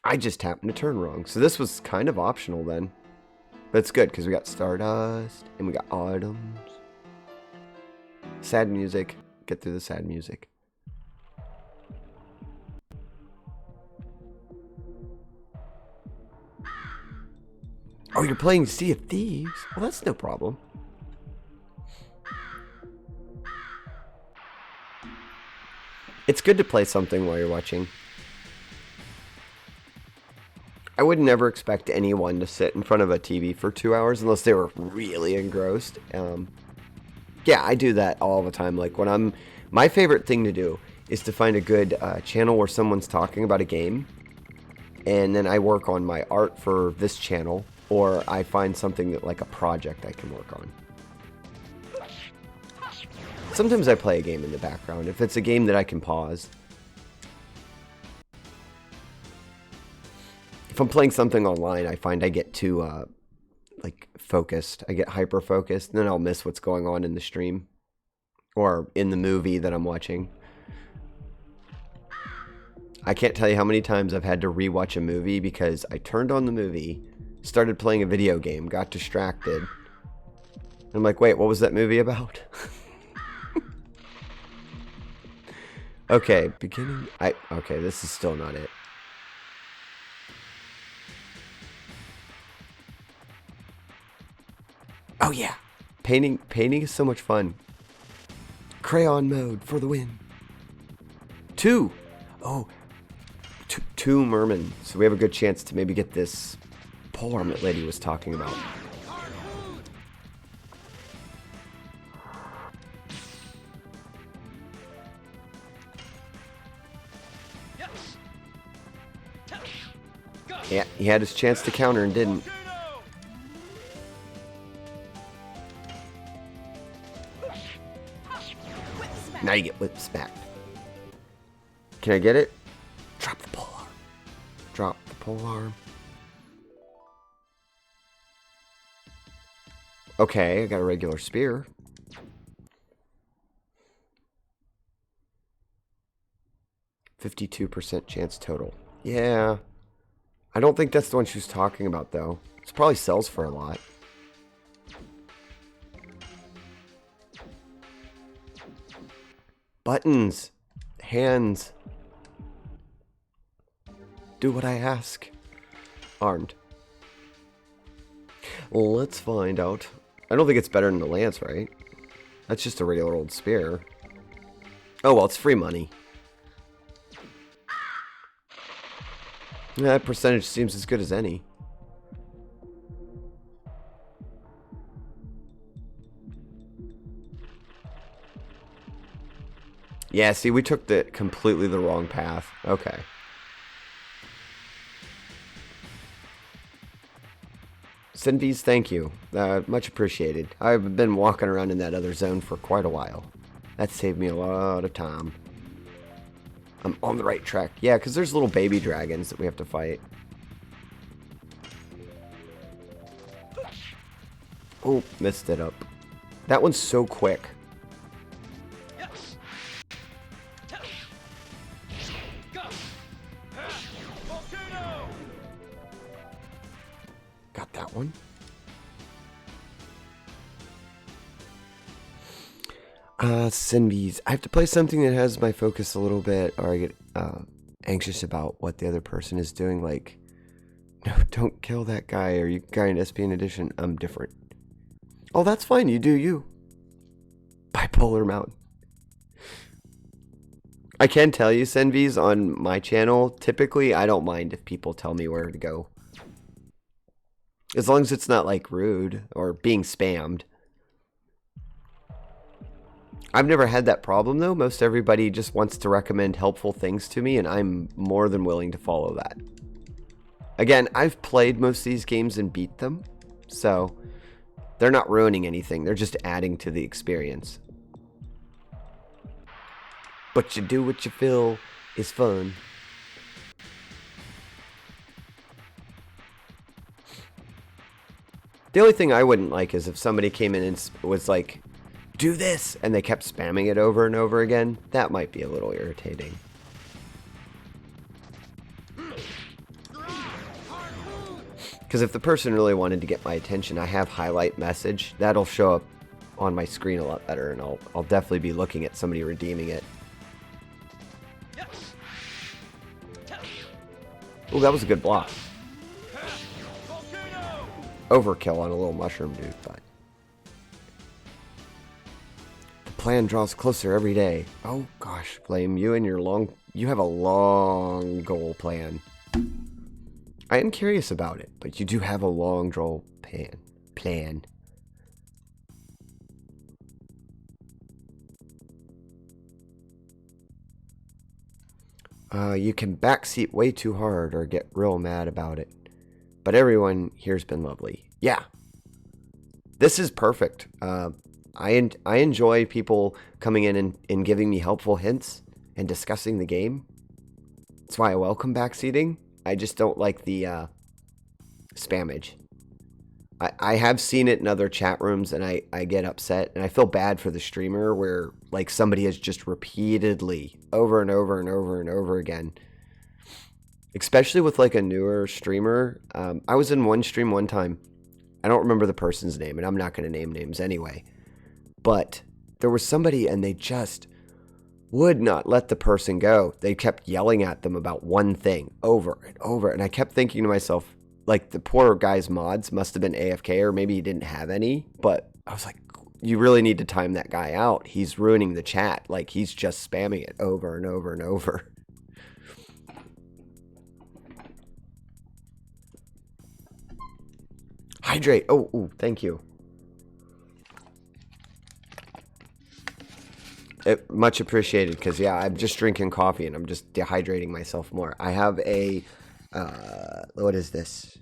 I just happened to turn wrong. So this was kind of optional then. But it's good because we got Stardust and we got items. Sad music. Get through the sad music. Oh, you're playing Sea of Thieves? Well, that's no problem. It's good to play something while you're watching. I would never expect anyone to sit in front of a TV for 2 hours unless they were really engrossed. Yeah, I do that all the time. Like when my favorite thing to do is to find a good channel where someone's talking about a game, and then I work on my art for this channel, or I find something that, like a project I can work on. Sometimes I play a game in the background if it's a game that I can pause. If I'm playing something online, I find I get too like focused. I get hyper focused, and then I'll miss what's going on in the stream or in the movie that I'm watching. I can't tell you how many times I've had to rewatch a movie because I turned on the movie, started playing a video game, got distracted. And I'm like, wait, what was that movie about? Okay, beginning. Okay, this is still not it. Oh yeah, painting is so much fun. Crayon mode for the win. Two mermen, so we have a good chance to maybe get this polearm that Lady was talking about. Yeah, he had his chance to counter and didn't. Now you get whip smacked. Can I get it? Drop the polearm. Drop the polearm. Okay, I got a regular spear. %52% chance total. Yeah. I don't think that's the one she was talking about, though. It probably sells for a lot. Buttons. Hands. Do what I ask. Armed. Let's find out. I don't think it's better than the lance, right? That's just a regular old spear. Oh, well, it's free money. That percentage seems as good as any. Yeah, see, we took completely the wrong path. Okay. Sinvies, thank you. Much appreciated. I've been walking around in that other zone for quite a while. That saved me a lot of time. I'm on the right track. Yeah, because there's little baby dragons that we have to fight. Oh, messed it up. That one's so quick. Got that one. Sinvies. I have to play something that has my focus a little bit, or I get anxious about what the other person is doing. Like, no, don't kill that guy, or you guy in SPN edition. I'm different. Oh, that's fine. You do you. Bipolar Mountain. I can tell you, Sinvies, on my channel, typically I don't mind if people tell me where to go. As long as it's not like rude or being spammed. I've never had that problem though. Most everybody just wants to recommend helpful things to me, and I'm more than willing to follow that. Again, I've played most of these games and beat them, so they're not ruining anything. They're just adding to the experience. But you do what you feel is fun. The only thing I wouldn't like is if somebody came in and was like, do this, and they kept spamming it over and over again. That might be a little irritating. Because if the person really wanted to get my attention, I have highlight message. That'll show up on my screen a lot better, and I'll definitely be looking at somebody redeeming it. Oh, that was a good block. Overkill on a little mushroom dude, but the plan draws closer every day. Oh gosh, Flame, you and your you have a long goal plan. I am curious about it, but you do have a long goal plan. You can backseat way too hard or get real mad about it. But everyone here's been lovely. Yeah. This is perfect. I enjoy people coming in and giving me helpful hints and discussing the game. That's why I welcome backseating. I just don't like the spammage. I have seen it in other chat rooms, and I get upset, and I feel bad for the streamer where like somebody has just repeatedly over and over and over and over again, especially with like a newer streamer. I was in one stream one time. I don't remember the person's name, and I'm not going to name names anyway, but there was somebody and they just would not let the person go. They kept yelling at them about one thing over and over, and I kept thinking to myself, like, the poor guy's mods must have been AFK, or maybe he didn't have any, but I was like, you really need to time that guy out. He's ruining the chat. Like, he's just spamming it over and over and over. Hydrate. Oh, thank you. Much appreciated, because, yeah, I'm just drinking coffee, and I'm just dehydrating myself more. I have a... what is this?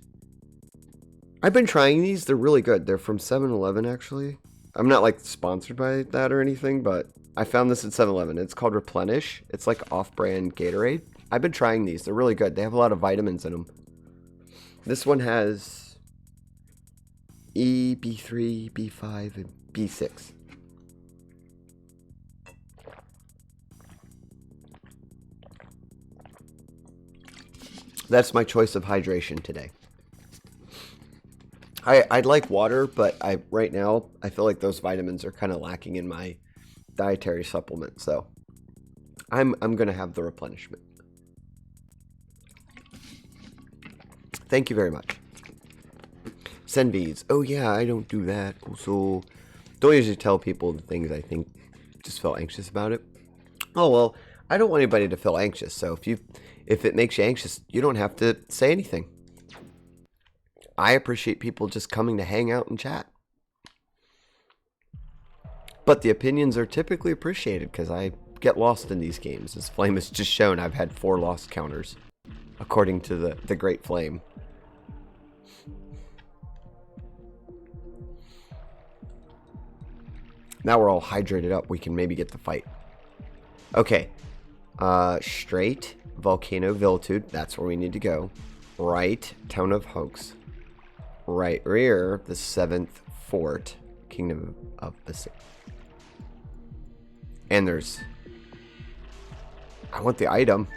I've been trying these. They're really good. They're from 7-Eleven, actually. I'm not, like, sponsored by that or anything, but I found this at 7-Eleven. It's called Replenish. It's like off-brand Gatorade. I've been trying these. They're really good. They have a lot of vitamins in them. This one has E, B3, B5, and B6. That's my choice of hydration today. I'd like water, but right now I feel like those vitamins are kind of lacking in my dietary supplement, so I'm gonna have the replenishment. Thank you very much. Send beads. Oh yeah, I don't do that. Also, don't usually tell people the things I think just feel anxious about it. Oh well, I don't want anybody to feel anxious, so if it makes you anxious, you don't have to say anything. I appreciate people just coming to hang out and chat. But the opinions are typically appreciated because I get lost in these games. As Flame has just shown, I've had 4 lost counters, according to the Great Flame. Now we're all hydrated up, we can maybe get the fight. Okay. Straight, Volcano Vtube, that's where we need to go. Right, Town of Hoax. Right rear, the 7th Fort, Kingdom of the Sea. And there's... I want the item.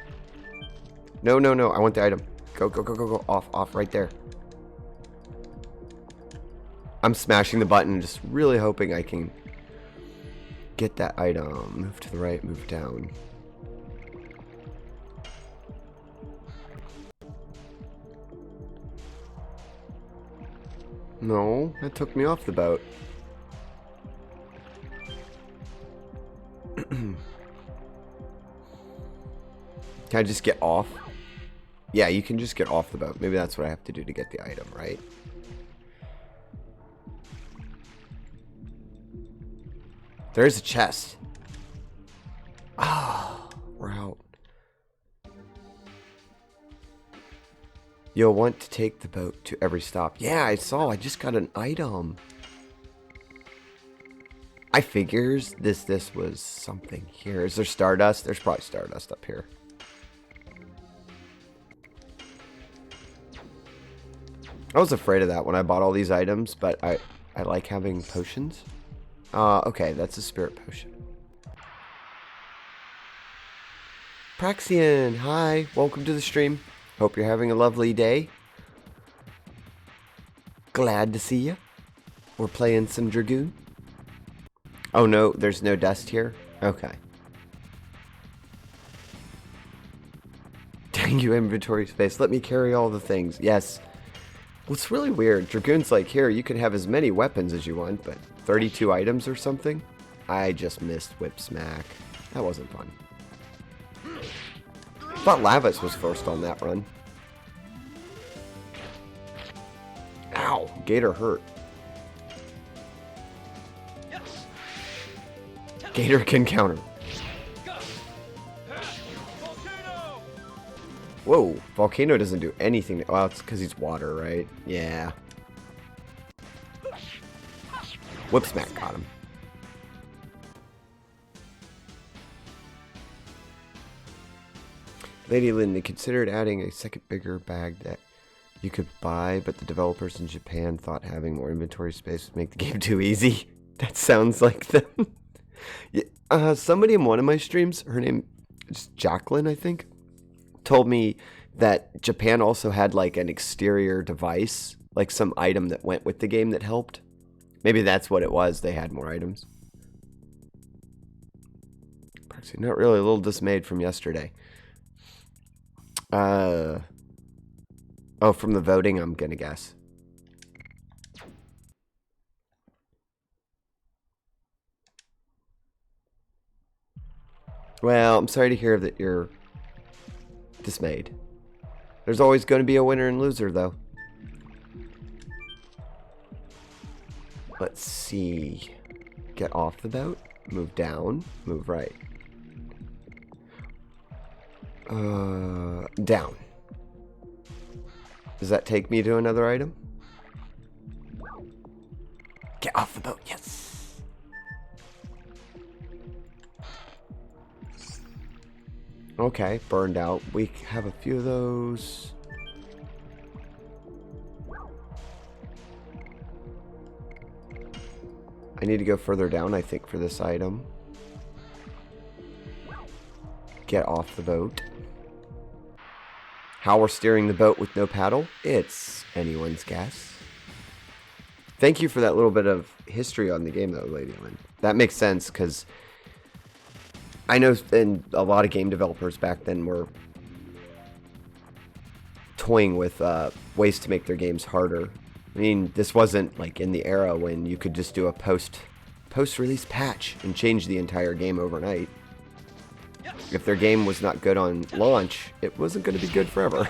No, no, no, I want the item. Go, go, go, go, go. Off, off, right there. I'm smashing the button, just really hoping I can get that item. Move to the right, move down. No, that took me off the boat. Can I just get off? Yeah, you can just get off the boat. Maybe that's what I have to do to get the item, right? There's a chest. Ah, we're out. You'll want to take the boat to every stop. Yeah, I saw. I just got an item. I figures this was something here. Is there stardust? There's probably stardust up here. I was afraid of that when I bought all these items, but I like having potions. Okay, that's a spirit potion. Praxian, hi. Welcome to the stream. Hope you're having a lovely day. Glad to see you. We're playing some Dragoon. Oh no, there's no dust here? Okay. Dang you, inventory space. Let me carry all the things. Yes. Well, it's really weird. Dragoon's like, here, you can have as many weapons as you want, but 32 items or something? I just missed Whip Smack. That wasn't fun. I thought Lavis was first on that run. Ow! Gator hurt. Gator can counter. Whoa, Volcano doesn't do anything. Well, it's because he's water, right? Yeah. Whip Smack got him. Lady Lynn, considered adding a second bigger bag that you could buy, but the developers in Japan thought having more inventory space would make the game too easy. That sounds like them. Yeah, somebody in one of my streams, her name is Jacqueline, I think, told me that Japan also had like an exterior device, like some item that went with the game that helped. Maybe that's what it was. They had more items. Not really, a little dismayed from yesterday. Oh, from the voting, I'm gonna guess. Well, I'm sorry to hear that you're dismayed. There's always going to be a winner and loser, though. Let's see. Get off the boat. Move down. Move right. Down. Does that take me to another item? Get off the boat. Yes. Okay, burned out. We have a few of those. I need to go further down, I think, for this item. Get off the boat. How we're steering the boat with no paddle? It's anyone's guess. Thank you for that little bit of history on the game, though, Lady Lynn. That makes sense, because I know and a lot of game developers back then were toying with ways to make their games harder. I mean, this wasn't like in the era when you could just do a post-release patch and change the entire game overnight. If their game was not good on launch, it wasn't going to be good forever.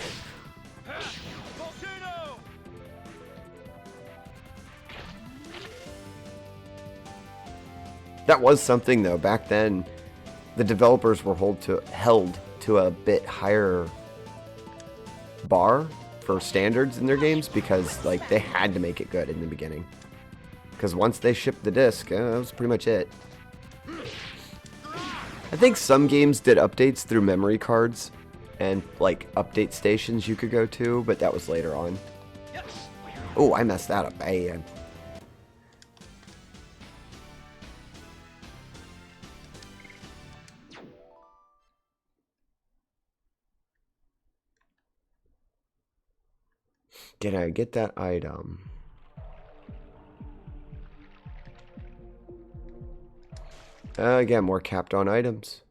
That was something, though. Back then, the developers were held to a bit higher bar for standards in their games because, like, they had to make it good in the beginning. Because once they shipped the disc, that was pretty much it. I think some games did updates through memory cards and, like, update stations you could go to, but that was later on. Oh, I messed that up. Did I get that item? Again, more capped on items.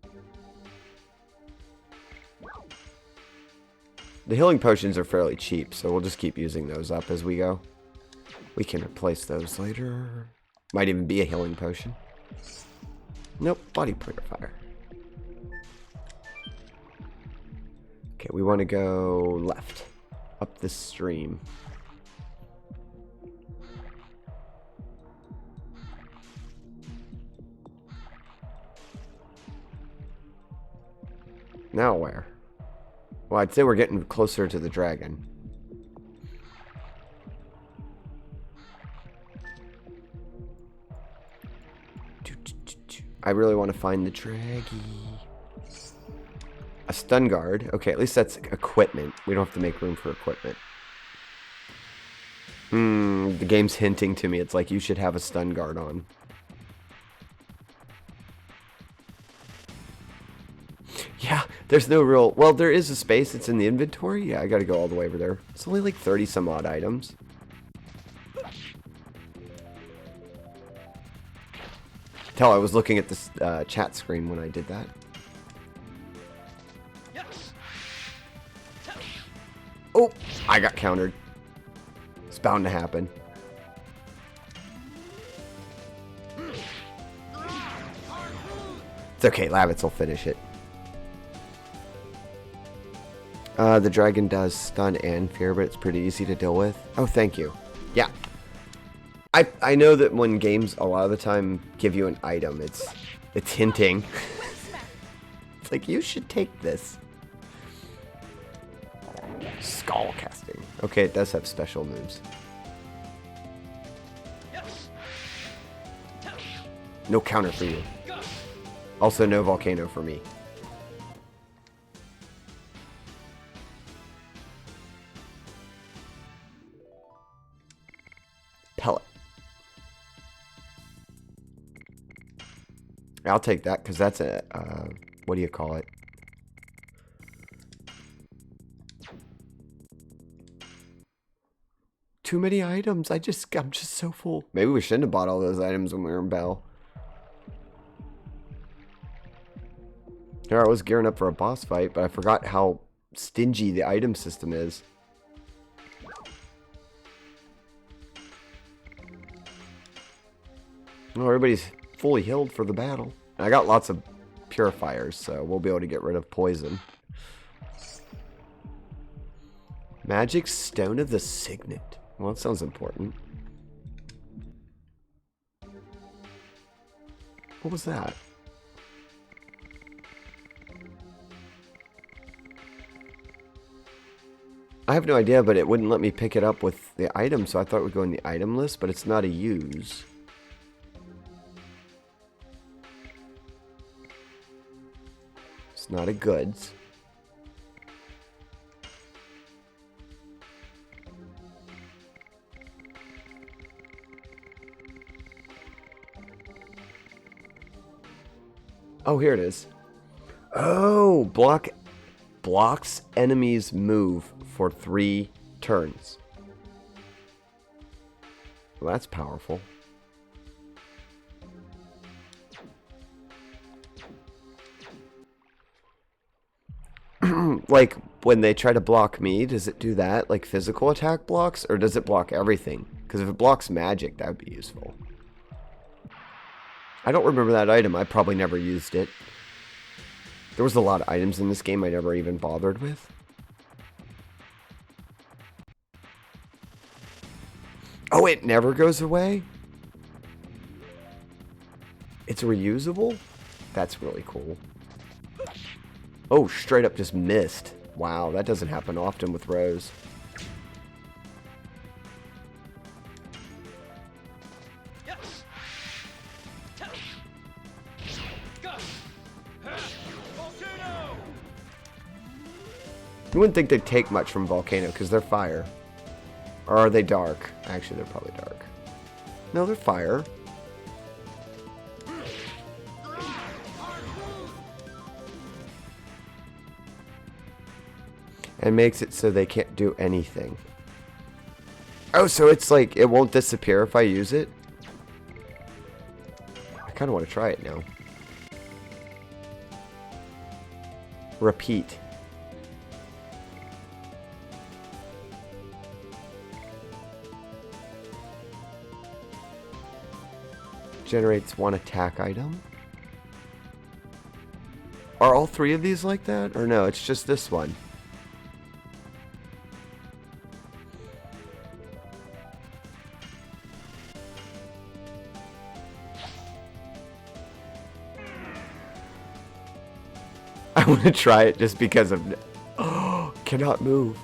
The healing potions are fairly cheap, so we'll just keep using those up as we go. We can replace those later. Might even be a healing potion. Nope, body purifier. Okay, we want to go left. Up this stream. Now where? Well, I'd say we're getting closer to the dragon. I really want to find the draggy. A stun guard. Okay, at least that's equipment. We don't have to make room for equipment. The game's hinting to me. It's like you should have a stun guard on. Yeah, there's no real... Well, there is a space. It's in the inventory. Yeah, I gotta go all the way over there. It's only like 30 some odd items. Tell I was looking at this chat screen when I did that. Oh, I got countered. It's bound to happen. It's okay, Lavitz will finish it. The dragon does stun and fear, but it's pretty easy to deal with. Oh, thank you. Yeah. I know that when games a lot of the time give you an item, it's hinting. It's like, you should take this. Skull casting. Okay, it does have special moves. No counter for you. Also, no volcano for me. Pellet. I'll take that because that's a, what do you call it? Too many items. I'm just so full. Maybe we shouldn't have bought all those items when we were in Bell. Here I was gearing up for a boss fight, but I forgot how stingy the item system is. Well, everybody's fully healed for the battle. I got lots of purifiers, so we'll be able to get rid of poison. Magic Stone of the Signet. Well, that sounds important. What was that? I have no idea, but it wouldn't let me pick it up with the item, so I thought it would go in the item list, but it's not a use. It's not a goods. Oh, here it is. Oh, blocks enemies move for 3 turns. Well, that's powerful. Like, when they try to block me, does it do that? Like physical attack blocks? Or does it block everything? Because if it blocks magic, that would be useful. I don't remember that item. I probably never used it. There was a lot of items in this game I never even bothered with. Oh, it never goes away? It's reusable? That's really cool. Oh, straight up just missed. Wow, that doesn't happen often with Rose. You wouldn't think they'd take much from Volcano because they're fire. Or are they dark? Actually, they're probably dark. No, they're fire. And makes it so they can't do anything. Oh, so it's like it won't disappear if I use it? I kind of want to try it now. Repeat. Generates 1 attack item. Are all 3 of these like that? Or no, it's just this one. I want to try it just because of... Oh, cannot move.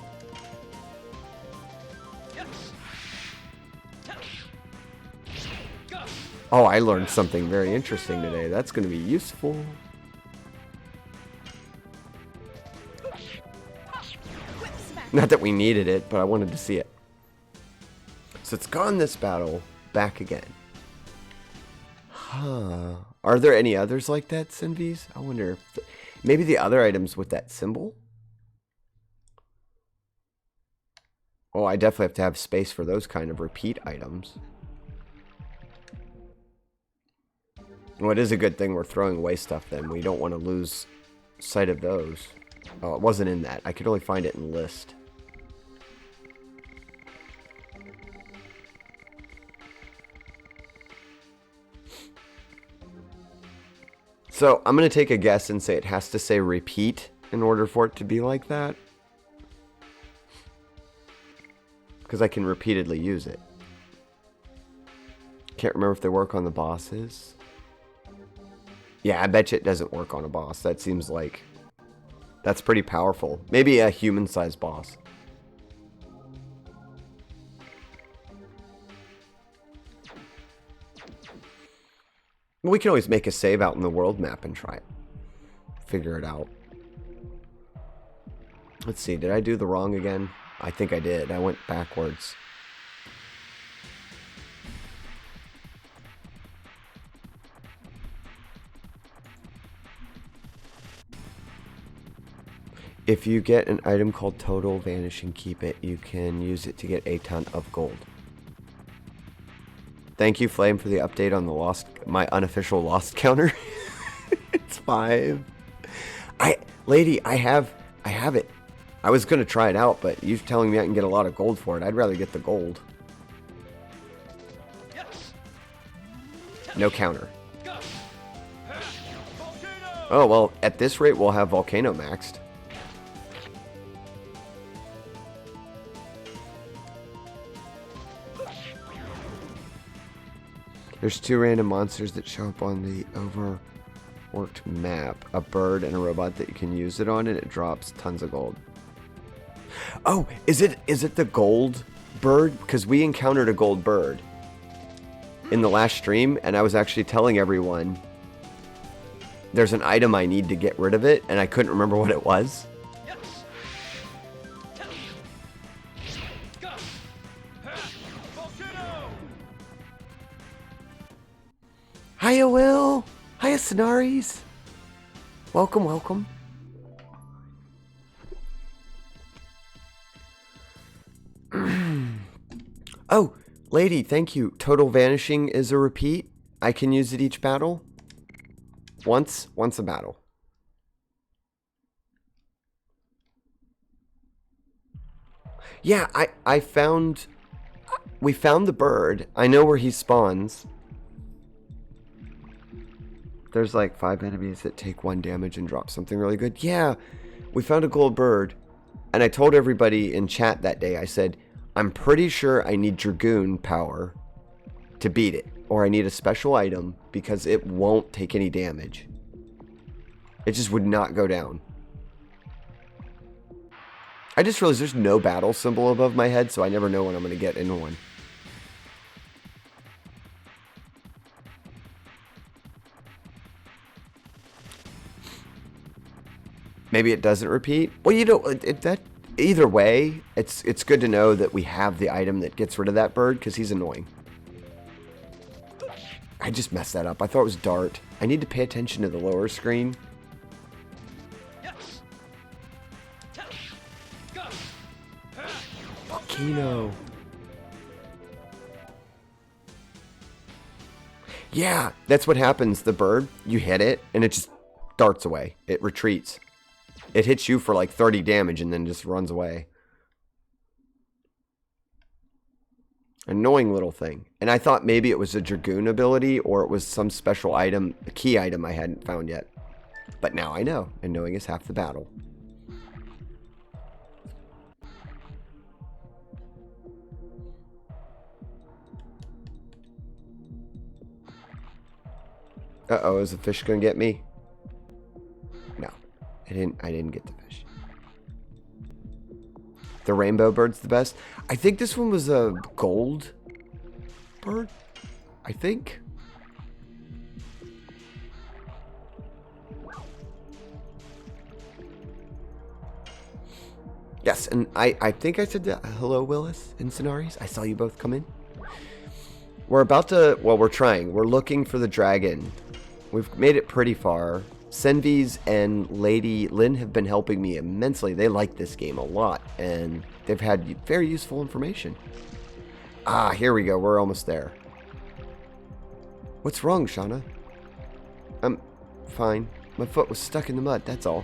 Oh, I learned something very interesting today. That's going to be useful. Not that we needed it, but I wanted to see it. So it's gone this battle. Back again. Huh. Are there any others like that, Sinvies? I wonder if... Maybe the other items with that symbol? Oh, I definitely have to have space for those kind of repeat items. Well, it is a good thing we're throwing away stuff then. We don't want to lose sight of those. Oh, it wasn't in that. I could only find it in list. So, I'm going to take a guess and say it has to say repeat in order for it to be like that. Because I can repeatedly use it. Can't remember if they work on the bosses. Yeah, I bet you it doesn't work on a boss. That seems like... That's pretty powerful. Maybe a human-sized boss. We can always make a save out in the world map and try it. Figure it out. Let's see, did I do the wrong again? I think I did. I went backwards. If you get an item called Total Vanish and keep it, you can use it to get a ton of gold. Thank you, Flame, for the update on the my unofficial lost counter. It's 5. Lady, I have it. I was gonna try it out, but you're telling me I can get a lot of gold for it. I'd rather get the gold. No counter. Oh, well, at this rate, we'll have Volcano maxed. There's 2 random monsters that show up on the overworked map. A bird and a robot that you can use it on, and it drops tons of gold. Oh, is it the gold bird? Because we encountered a gold bird in the last stream, and I was actually telling everyone there's an item I need to get rid of it, and I couldn't remember what it was. Hiya, Will. Hiya, Scenaries. Welcome, welcome. Oh, lady, thank you. Total vanishing is a repeat. I can use it each battle. Once a battle. Yeah, we found the bird. I know where he spawns. There's like 5 enemies that take 1 damage and drop something really good. Yeah, we found a gold bird. And I told everybody in chat that day, I said, I'm pretty sure I need Dragoon power to beat it. Or I need a special item because it won't take any damage. It just would not go down. I just realized there's no battle symbol above my head, so I never know when I'm going to get into one. Maybe it doesn't repeat. Well, you know, that either way, it's good to know that we have the item that gets rid of that bird because he's annoying. I just messed that up. I thought it was Dart. I need to pay attention to the lower screen. Volcano. Yeah, that's what happens. The bird, you hit it, and it just darts away. It retreats. It hits you for like 30 damage and then just runs away. Annoying little thing. And I thought maybe it was a Dragoon ability or it was some special item, a key item I hadn't found yet. But now I know, and knowing is half the battle. Uh-oh, is the fish gonna get me? No. I didn't get the fish. The rainbow bird's the best. I think this one was a gold bird. I think. Yes, and I think I said that. Hello, Willis and Sonaris. I saw you both come in. We're about to, well, we're trying. We're looking for the dragon. We've made it pretty far. Senvies and Lady Lynn have been helping me immensely. They like this game a lot, and they've had very useful information. Ah, here we go. We're almost there. What's wrong, Shauna? I'm fine. My foot was stuck in the mud, that's all.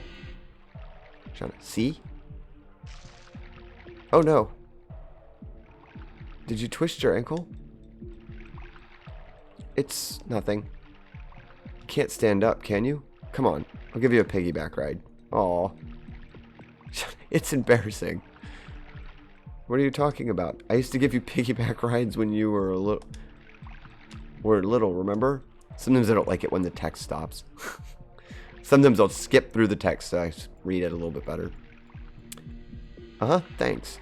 Shauna, see? Oh, no. Did you twist your ankle? It's nothing. Can't stand up, can you? Come on, I'll give you a piggyback ride. Aw. It's embarrassing. What are you talking about? I used to give you piggyback rides when you were little, remember? Sometimes I don't like it when the text stops. Sometimes I'll skip through the text so I read it a little bit better. Uh-huh, thanks.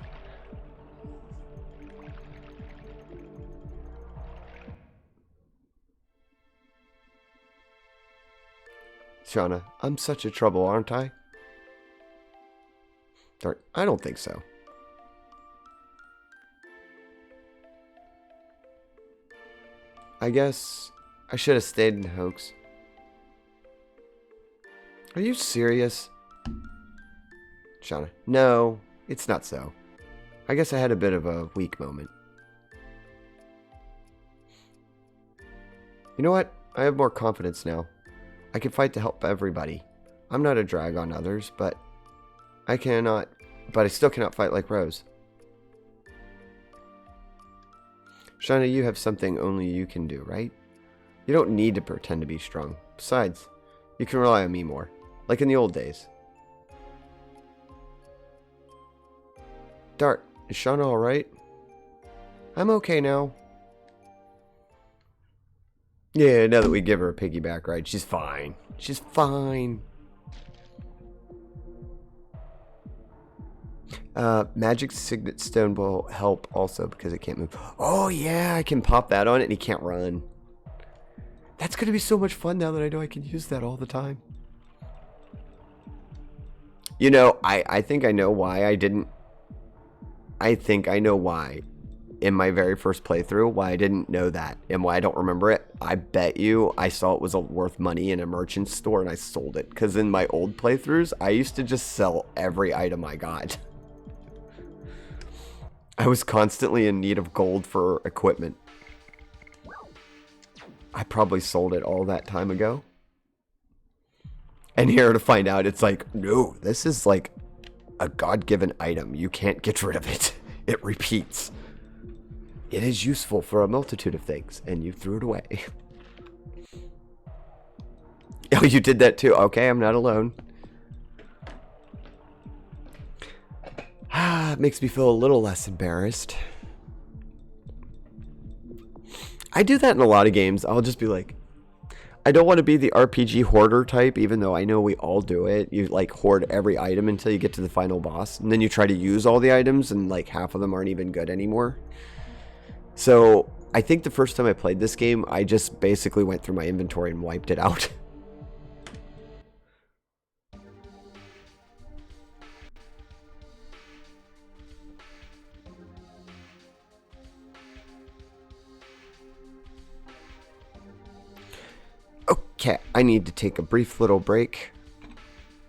Shauna, I'm such a trouble, aren't I? Darn, I don't think so. I guess I should have stayed in Hoax. Are you serious? Shauna, no, it's not so. I guess I had a bit of a weak moment. You know what? I have more confidence now. I can fight to help everybody. I'm not a drag on others, but I still cannot fight like Rose. Shauna, you have something only you can do, right? You don't need to pretend to be strong. Besides, you can rely on me more, like in the old days. Dart, is Shauna alright? I'm okay now. Yeah, now that we give her a piggyback ride, she's fine. She's fine. Magic Signet Stone will help also because it can't move. Oh yeah, I can pop that on it and he can't run. That's going to be so much fun now that I know I can use that all the time. You know, I think I know why I didn't. I think I know why in my very first playthrough, why I didn't know that and why I don't remember it. I bet you I saw it was worth money in a merchant store and I sold it. Because in my old playthroughs, I used to just sell every item I got. I was constantly in need of gold for equipment. I probably sold it all that time ago. And here to find out, it's like, no, this is like a God-given item. You can't get rid of it. It repeats. It is useful for a multitude of things, and you threw it away. Oh, you did that too. Okay, I'm not alone. It makes me feel a little less embarrassed. I do that in a lot of games. I'll just be like, I don't want to be the RPG hoarder type, even though I know we all do it. You like hoard every item until you get to the final boss, and then you try to use all the items, and like half of them aren't even good anymore. So I think the first time I played this game, I just basically went through my inventory and wiped it out. Okay, I need to take a brief little break.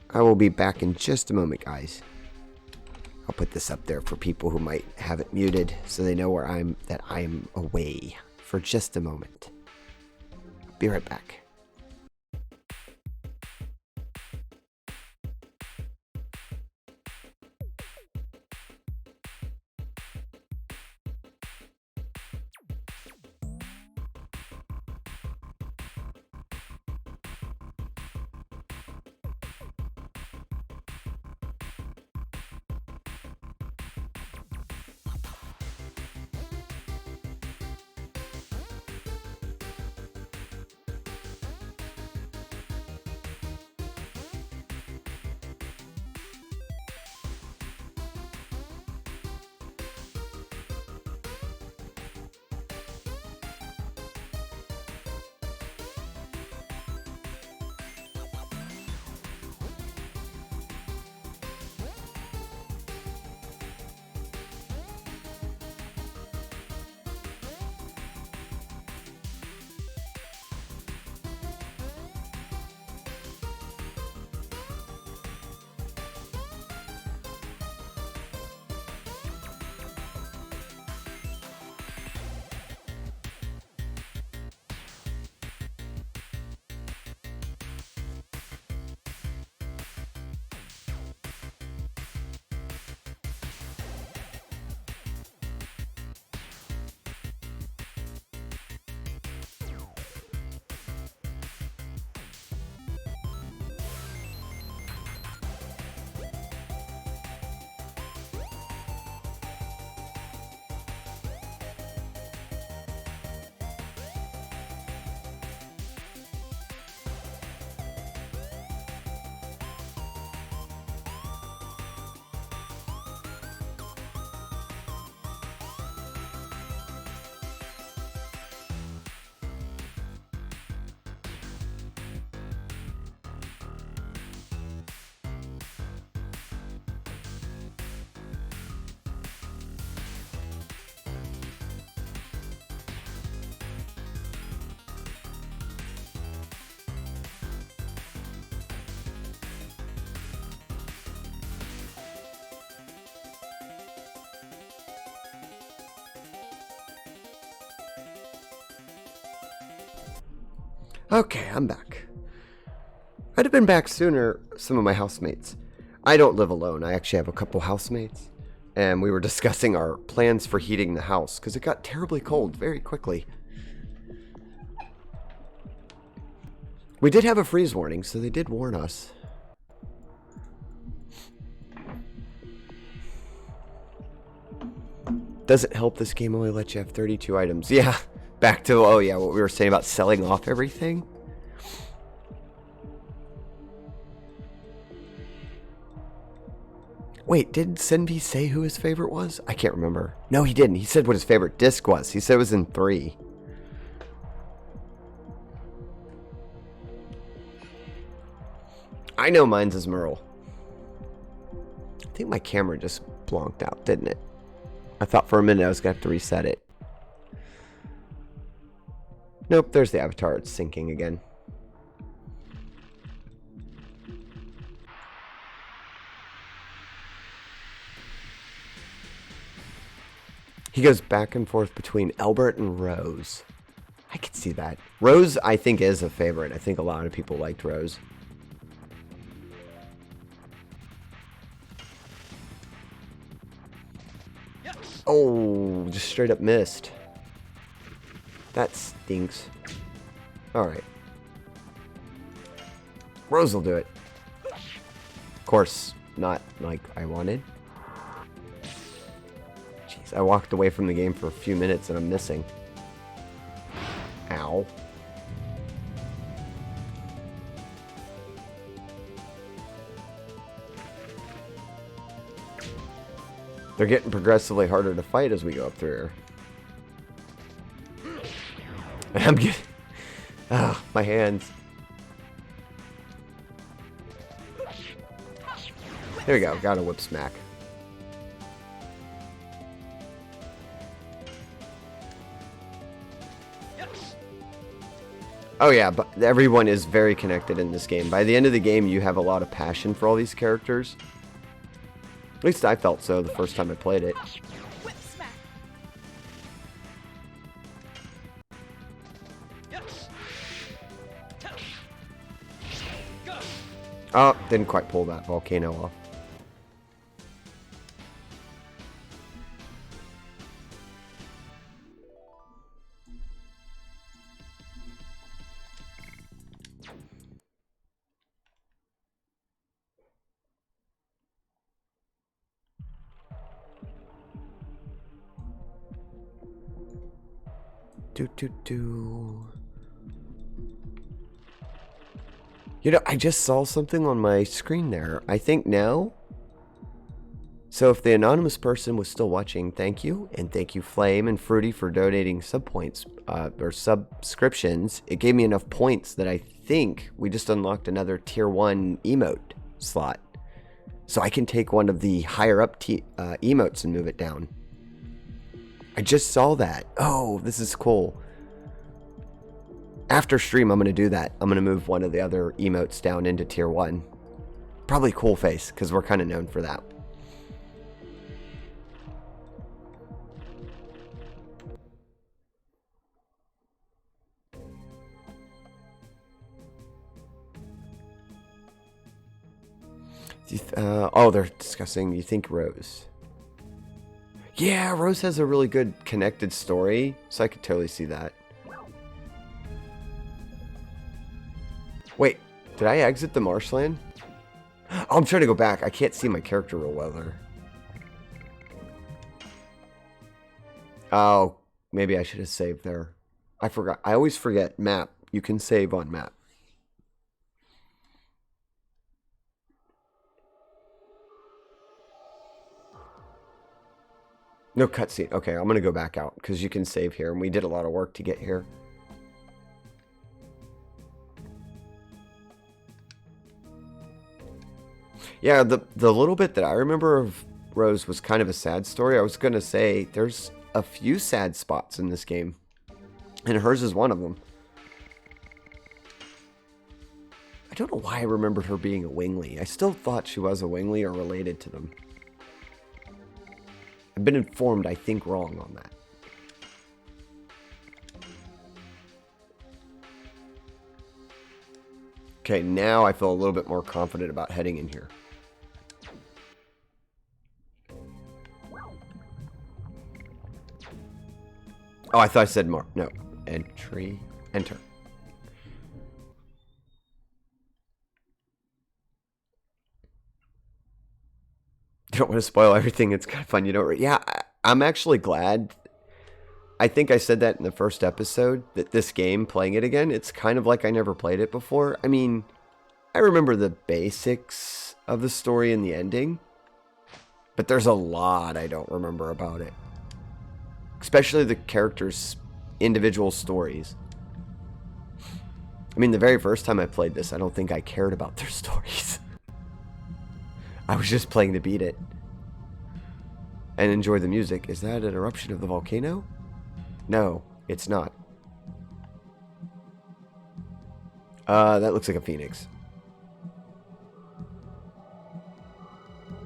I will be back in just a moment, guys. I'll put this up there for people who might have it muted so they know that I'm away for just a moment. Be right back. Okay, I'm back. I'd have been back sooner, some of my housemates. I don't live alone. I actually have a couple housemates. And we were discussing our plans for heating the house because it got terribly cold very quickly. We did have a freeze warning, so they did warn us. Doesn't help this game only lets you have 32 items. Yeah, back to, oh yeah, what we were saying about selling off everything. Wait, did Senvi say who his favorite was? I can't remember. No, he didn't. He said what his favorite disc was. He said it was in 3. I know mine's is Merle. I think my camera just blonked out, didn't it? I thought for a minute I was going to have to reset it. Nope, there's the avatar. It's syncing again. He goes back and forth between Albert and Rose. I could see that. Rose, I think, is a favorite. I think a lot of people liked Rose. Oh, just straight up missed. That stinks. Alright. Rose will do it. Of course, not like I wanted. Jeez, I walked away from the game for a few minutes and I'm missing. Ow. They're getting progressively harder to fight as we go up through here. And I'm getting... Ah, my hands. There we go, got a whip smack. Oh yeah, but everyone is very connected in this game. By the end of the game, you have a lot of passion for all these characters. At least I felt so the first time I played it. Oh, didn't quite pull that volcano off. You know, I just saw something on my screen there. I think now. So if the anonymous person was still watching, thank you. And thank you, Flame and Fruity, for donating subpoints, or subscriptions. It gave me enough points that I think we just unlocked another tier 1 emote slot. So I can take one of the higher up emotes and move it down. I just saw that. Oh, this is cool. After stream, I'm going to do that. I'm going to move one of the other emotes down into tier 1. Probably Cool Face, because we're kind of known for that. Oh, they're discussing, you think Rose. Yeah, Rose has a really good connected story, so I could totally see that. Wait, did I exit the marshland? Oh, I'm trying to go back. I can't see my character real well there. Oh, maybe I should have saved there. I forgot. I always forget map. You can save on map. No cutscene. Okay, I'm going to go back out because you can save here. And we did a lot of work to get here. Yeah, the little bit that I remember of Rose was kind of a sad story. I was going to say there's a few sad spots in this game. And hers is one of them. I don't know why I remembered her being a Wingly. I still thought she was a Wingly or related to them. I've been informed, I think, wrong on that. Okay, now I feel a little bit more confident about heading in here. Oh, I thought I said more. No. Entry. Enter. You don't want to spoil everything. It's kind of fun. You know, yeah, I'm actually glad. I think I said that in the first episode, that this game, playing it again, it's kind of like I never played it before. I mean, I remember the basics of the story and the ending, but there's a lot I don't remember about it. Especially the characters' individual stories. I mean, the very first time I played this, I don't think I cared about their stories. I was just playing to beat it. and enjoy the music. Is that an eruption of the volcano? No, it's not. That looks like a phoenix.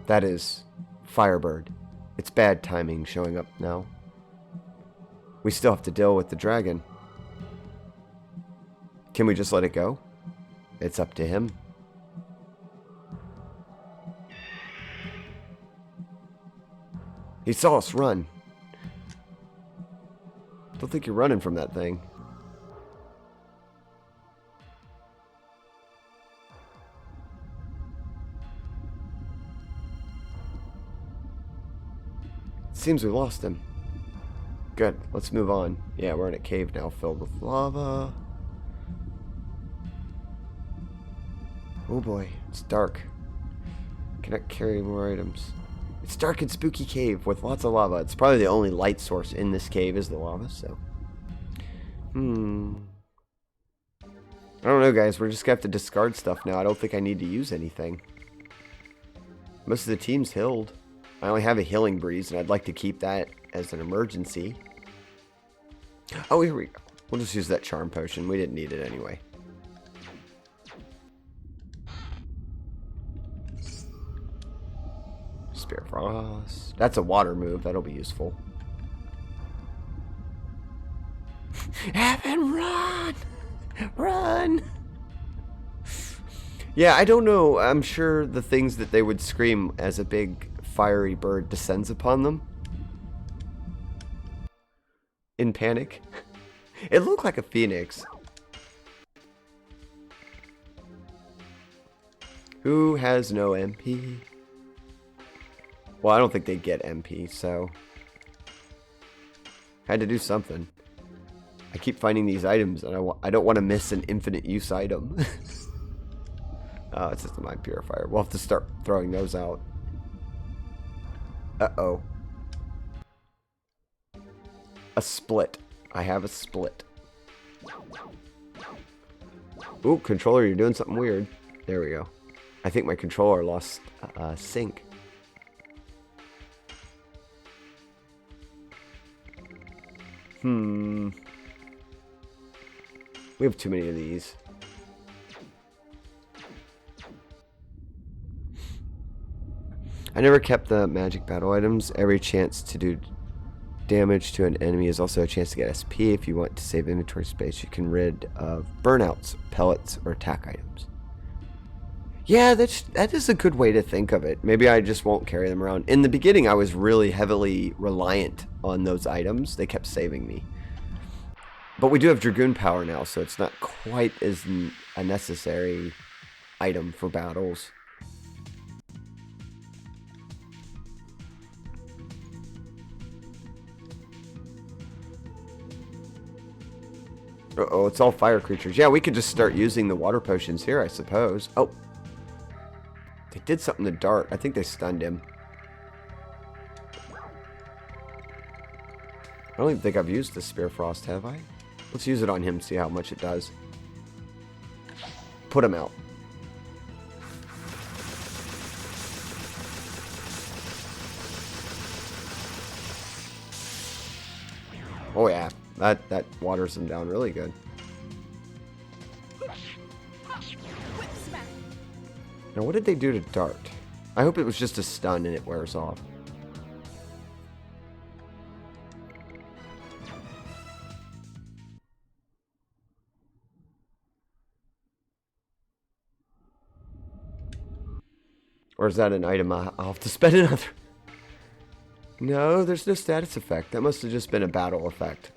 That is Firebird. It's bad timing showing up now. We still have to deal with the dragon. Can we just let it go? It's up to him. He saw us run. Don't think you're running from that thing. Seems we lost him. Good, let's move on. Yeah, we're in a cave now filled with lava. Oh boy, it's dark. Cannot carry more items. It's dark and spooky cave with lots of lava. It's probably the only light source in this cave is the lava, so. I don't know, guys. We're just gonna have to discard stuff now. I don't think I need to use anything. Most of the team's healed. I only have a healing breeze, and I'd like to keep that as an emergency. Oh, here we go. We'll just use that charm potion. We didn't need it anyway. Spirit Frost. That's a water move. That'll be useful. Evan, run! Run! Yeah, I don't know. I'm sure the things that they would scream as a big fiery bird descends upon them. In panic. It looked like a phoenix. Who has no MP? Well, I don't think they get MP, so had to do something. I keep finding these items, and I don't want to miss an infinite use item. Oh, it's just a mind purifier. We'll have to start throwing those out. Uh-oh. A split. I have a split. Ooh, controller, you're doing something weird. There we go. I think my controller lost sync. We have too many of these. I never kept the magic battle items. Every chance to do damage to an enemy is also a chance to get SP. If you want to save inventory space, you can rid of burnouts, pellets, or attack items. Yeah, that is a good way to think of it. Maybe I just won't carry them around. In the beginning, I was really heavily reliant on those items. They kept saving me. But we do have Dragoon power now, so it's not quite as a necessary item for battles. Uh-oh, it's all fire creatures. Yeah, we could just start using the water potions here, I suppose. Oh. They did something to Dart. I think they stunned him. I don't even think I've used the Spear Frost, have I? Let's use it on him, see how much it does. Put him out. Oh yeah, that waters him down really good. Now what did they do to Dart? I hope it was just a stun and it wears off. Or is that an item I'll have to spend another? No, there's no status effect. That must have just been a battle effect.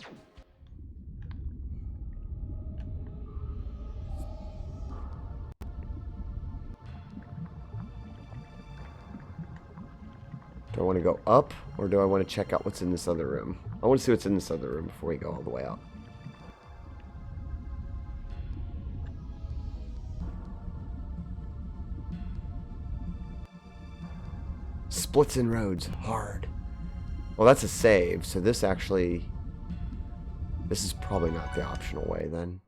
Do I want to go up, or do I want to check out what's in this other room? I want to see what's in this other room before we go all the way up. Splits in roads, hard. Well, that's a save, so this actually... This is probably not the optional way, then.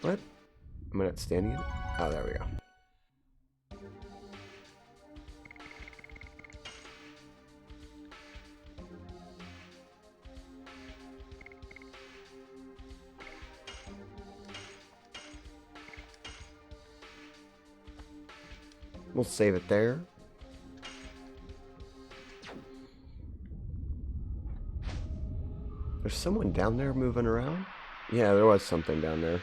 What? Am I not standing in it? Oh, there we go. We'll save it there. There's someone down there moving around? Yeah, there was something down there.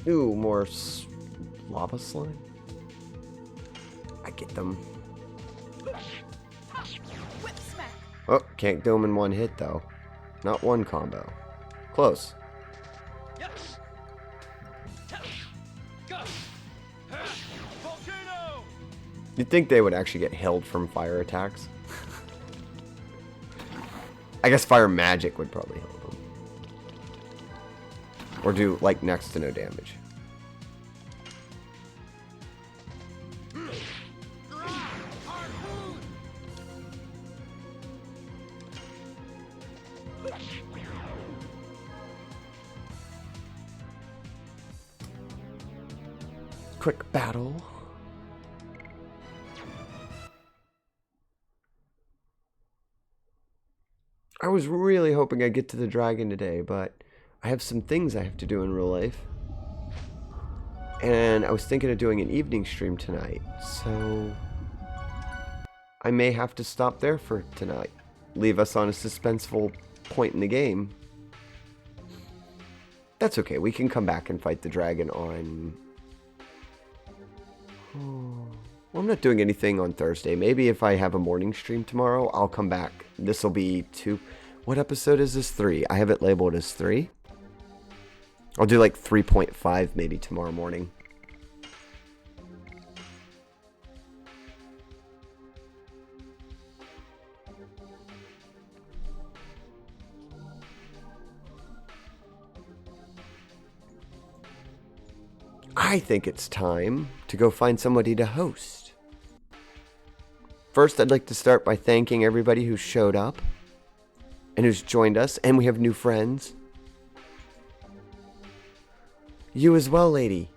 Ooh, more lava slime. I get them. Oh, can't do them in one hit though. Not one combo. Close. You'd think they would actually get held from fire attacks. I guess fire magic would probably help them. Or do, like, next to no damage. Quick battle. I was really hoping I'd get to the dragon today, but I have some things I have to do in real life. And I was thinking of doing an evening stream tonight, so I may have to stop there for tonight. Leave us on a suspenseful point in the game. That's okay, we can come back and fight the dragon on... Well, I'm not doing anything on Thursday. Maybe if I have a morning stream tomorrow, I'll come back. This will be 2... What episode is this? 3. I have it labeled as 3. I'll do like 3.5 maybe tomorrow morning. I think it's time to go find somebody to host. First, I'd like to start by thanking everybody who showed up and who's joined us, and we have new friends. You as well, lady.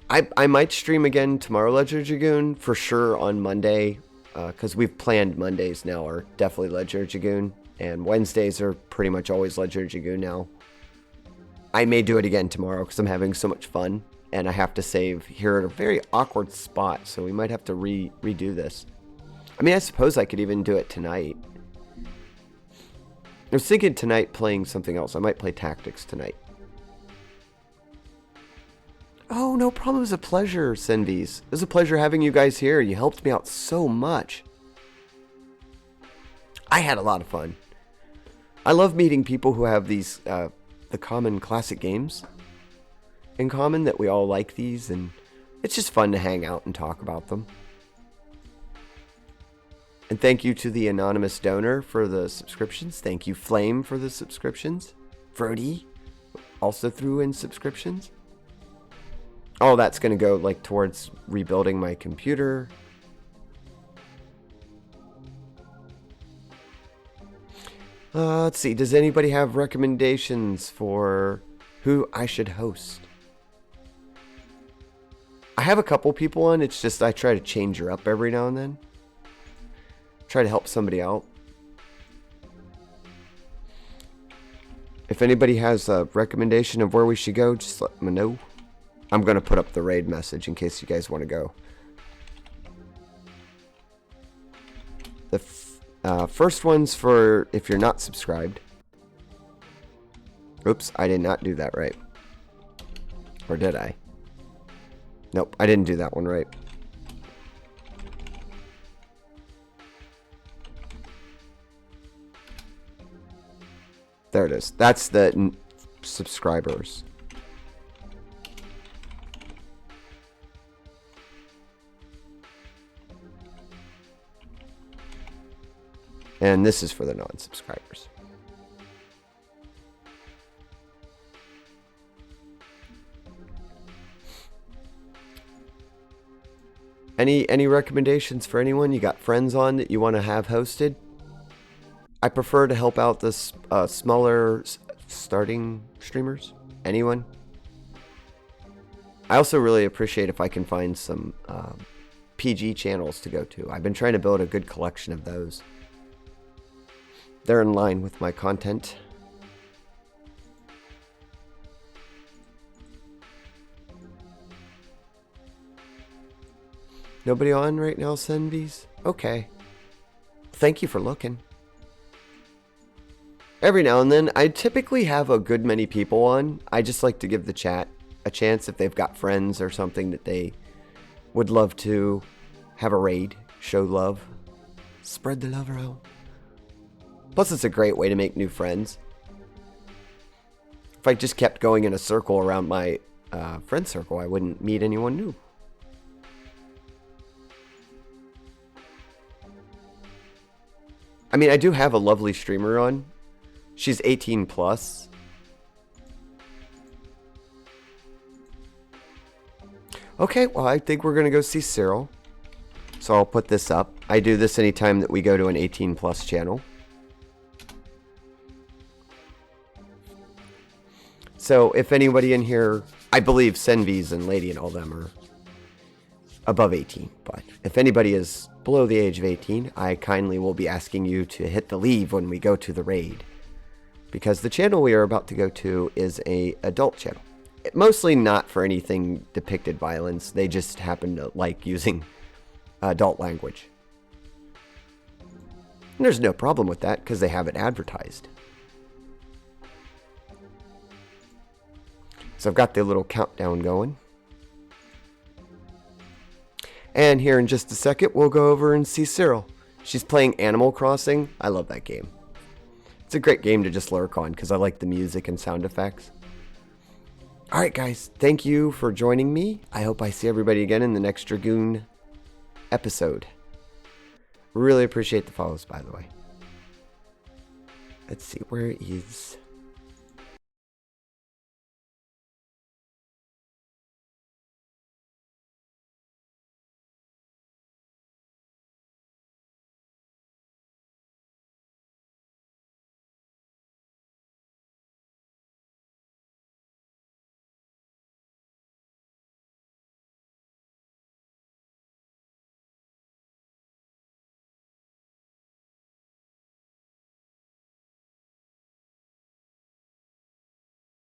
I might stream again tomorrow, Ledger Dragoon, for sure on Monday, because we've planned Mondays now are definitely Ledger Dragoon, and Wednesdays are pretty much always Ledger Dragoon now. I may do it again tomorrow because I'm having so much fun, and I have to save here at a very awkward spot, so we might have to redo this. I mean, I suppose I could even do it tonight. I was thinking tonight playing something else. I might play Tactics tonight. Oh, no problem. It was a pleasure, Senvis. It was a pleasure having you guys here. You helped me out so much. I had a lot of fun. I love meeting people who have these, the common classic games in common, that we all like these, and it's just fun to hang out and talk about them. And thank you to the anonymous donor for the subscriptions. Thank you, Flame, for the subscriptions. Frody also threw in subscriptions. All that's going to go like towards rebuilding my computer. Let's see. Does anybody have recommendations for who I should host? I have a couple people on. It's just I try to change her up every now and then. Try to help somebody out. If anybody has a recommendation of where we should go, just let me know. I'm going to put up the raid message in case you guys want to go. The first one's for if you're not subscribed. Oops, I did not do that right. Or did I? Nope, I didn't do that one right. There it is. That's the subscribers. And this is for the non-subscribers. Any recommendations for anyone? You got friends on that you want to have hosted? I prefer to help out the smaller starting streamers. Anyone? I also really appreciate if I can find some PG channels to go to. I've been trying to build a good collection of those. they're in line with my content. Nobody on right now, Senvies? Okay. Thank you for looking. Every now and then, I typically have a good many people on. I just like to give the chat a chance if they've got friends or something that they would love to have a raid, show love, spread the love around. Plus, it's a great way to make new friends. If I just kept going in a circle around my friend circle, I wouldn't meet anyone new. I mean, I do have a lovely streamer on. She's 18 plus. Okay, well, I think we're going to go see Cyril. So I'll put this up. I do this anytime that we go to an 18 plus channel. So if anybody in here, I believe Senvies and Lady and all them are above 18. But if anybody is below the age of 18, I kindly will be asking you to hit the leave when we go to the raid. Because the channel we are about to go to is a adult channel. Mostly not for anything depicted violence. They just happen to like using adult language. And there's no problem with that because they have it advertised. So I've got the little countdown going. And here in just a second, we'll go over and see Cyril. She's playing Animal Crossing. I love that game. It's a great game to just lurk on because I like the music and sound effects. Alright guys, thank you for joining me. I hope I see everybody again in the next Dragoon episode. Really appreciate the follows, by the way. Let's see, where is...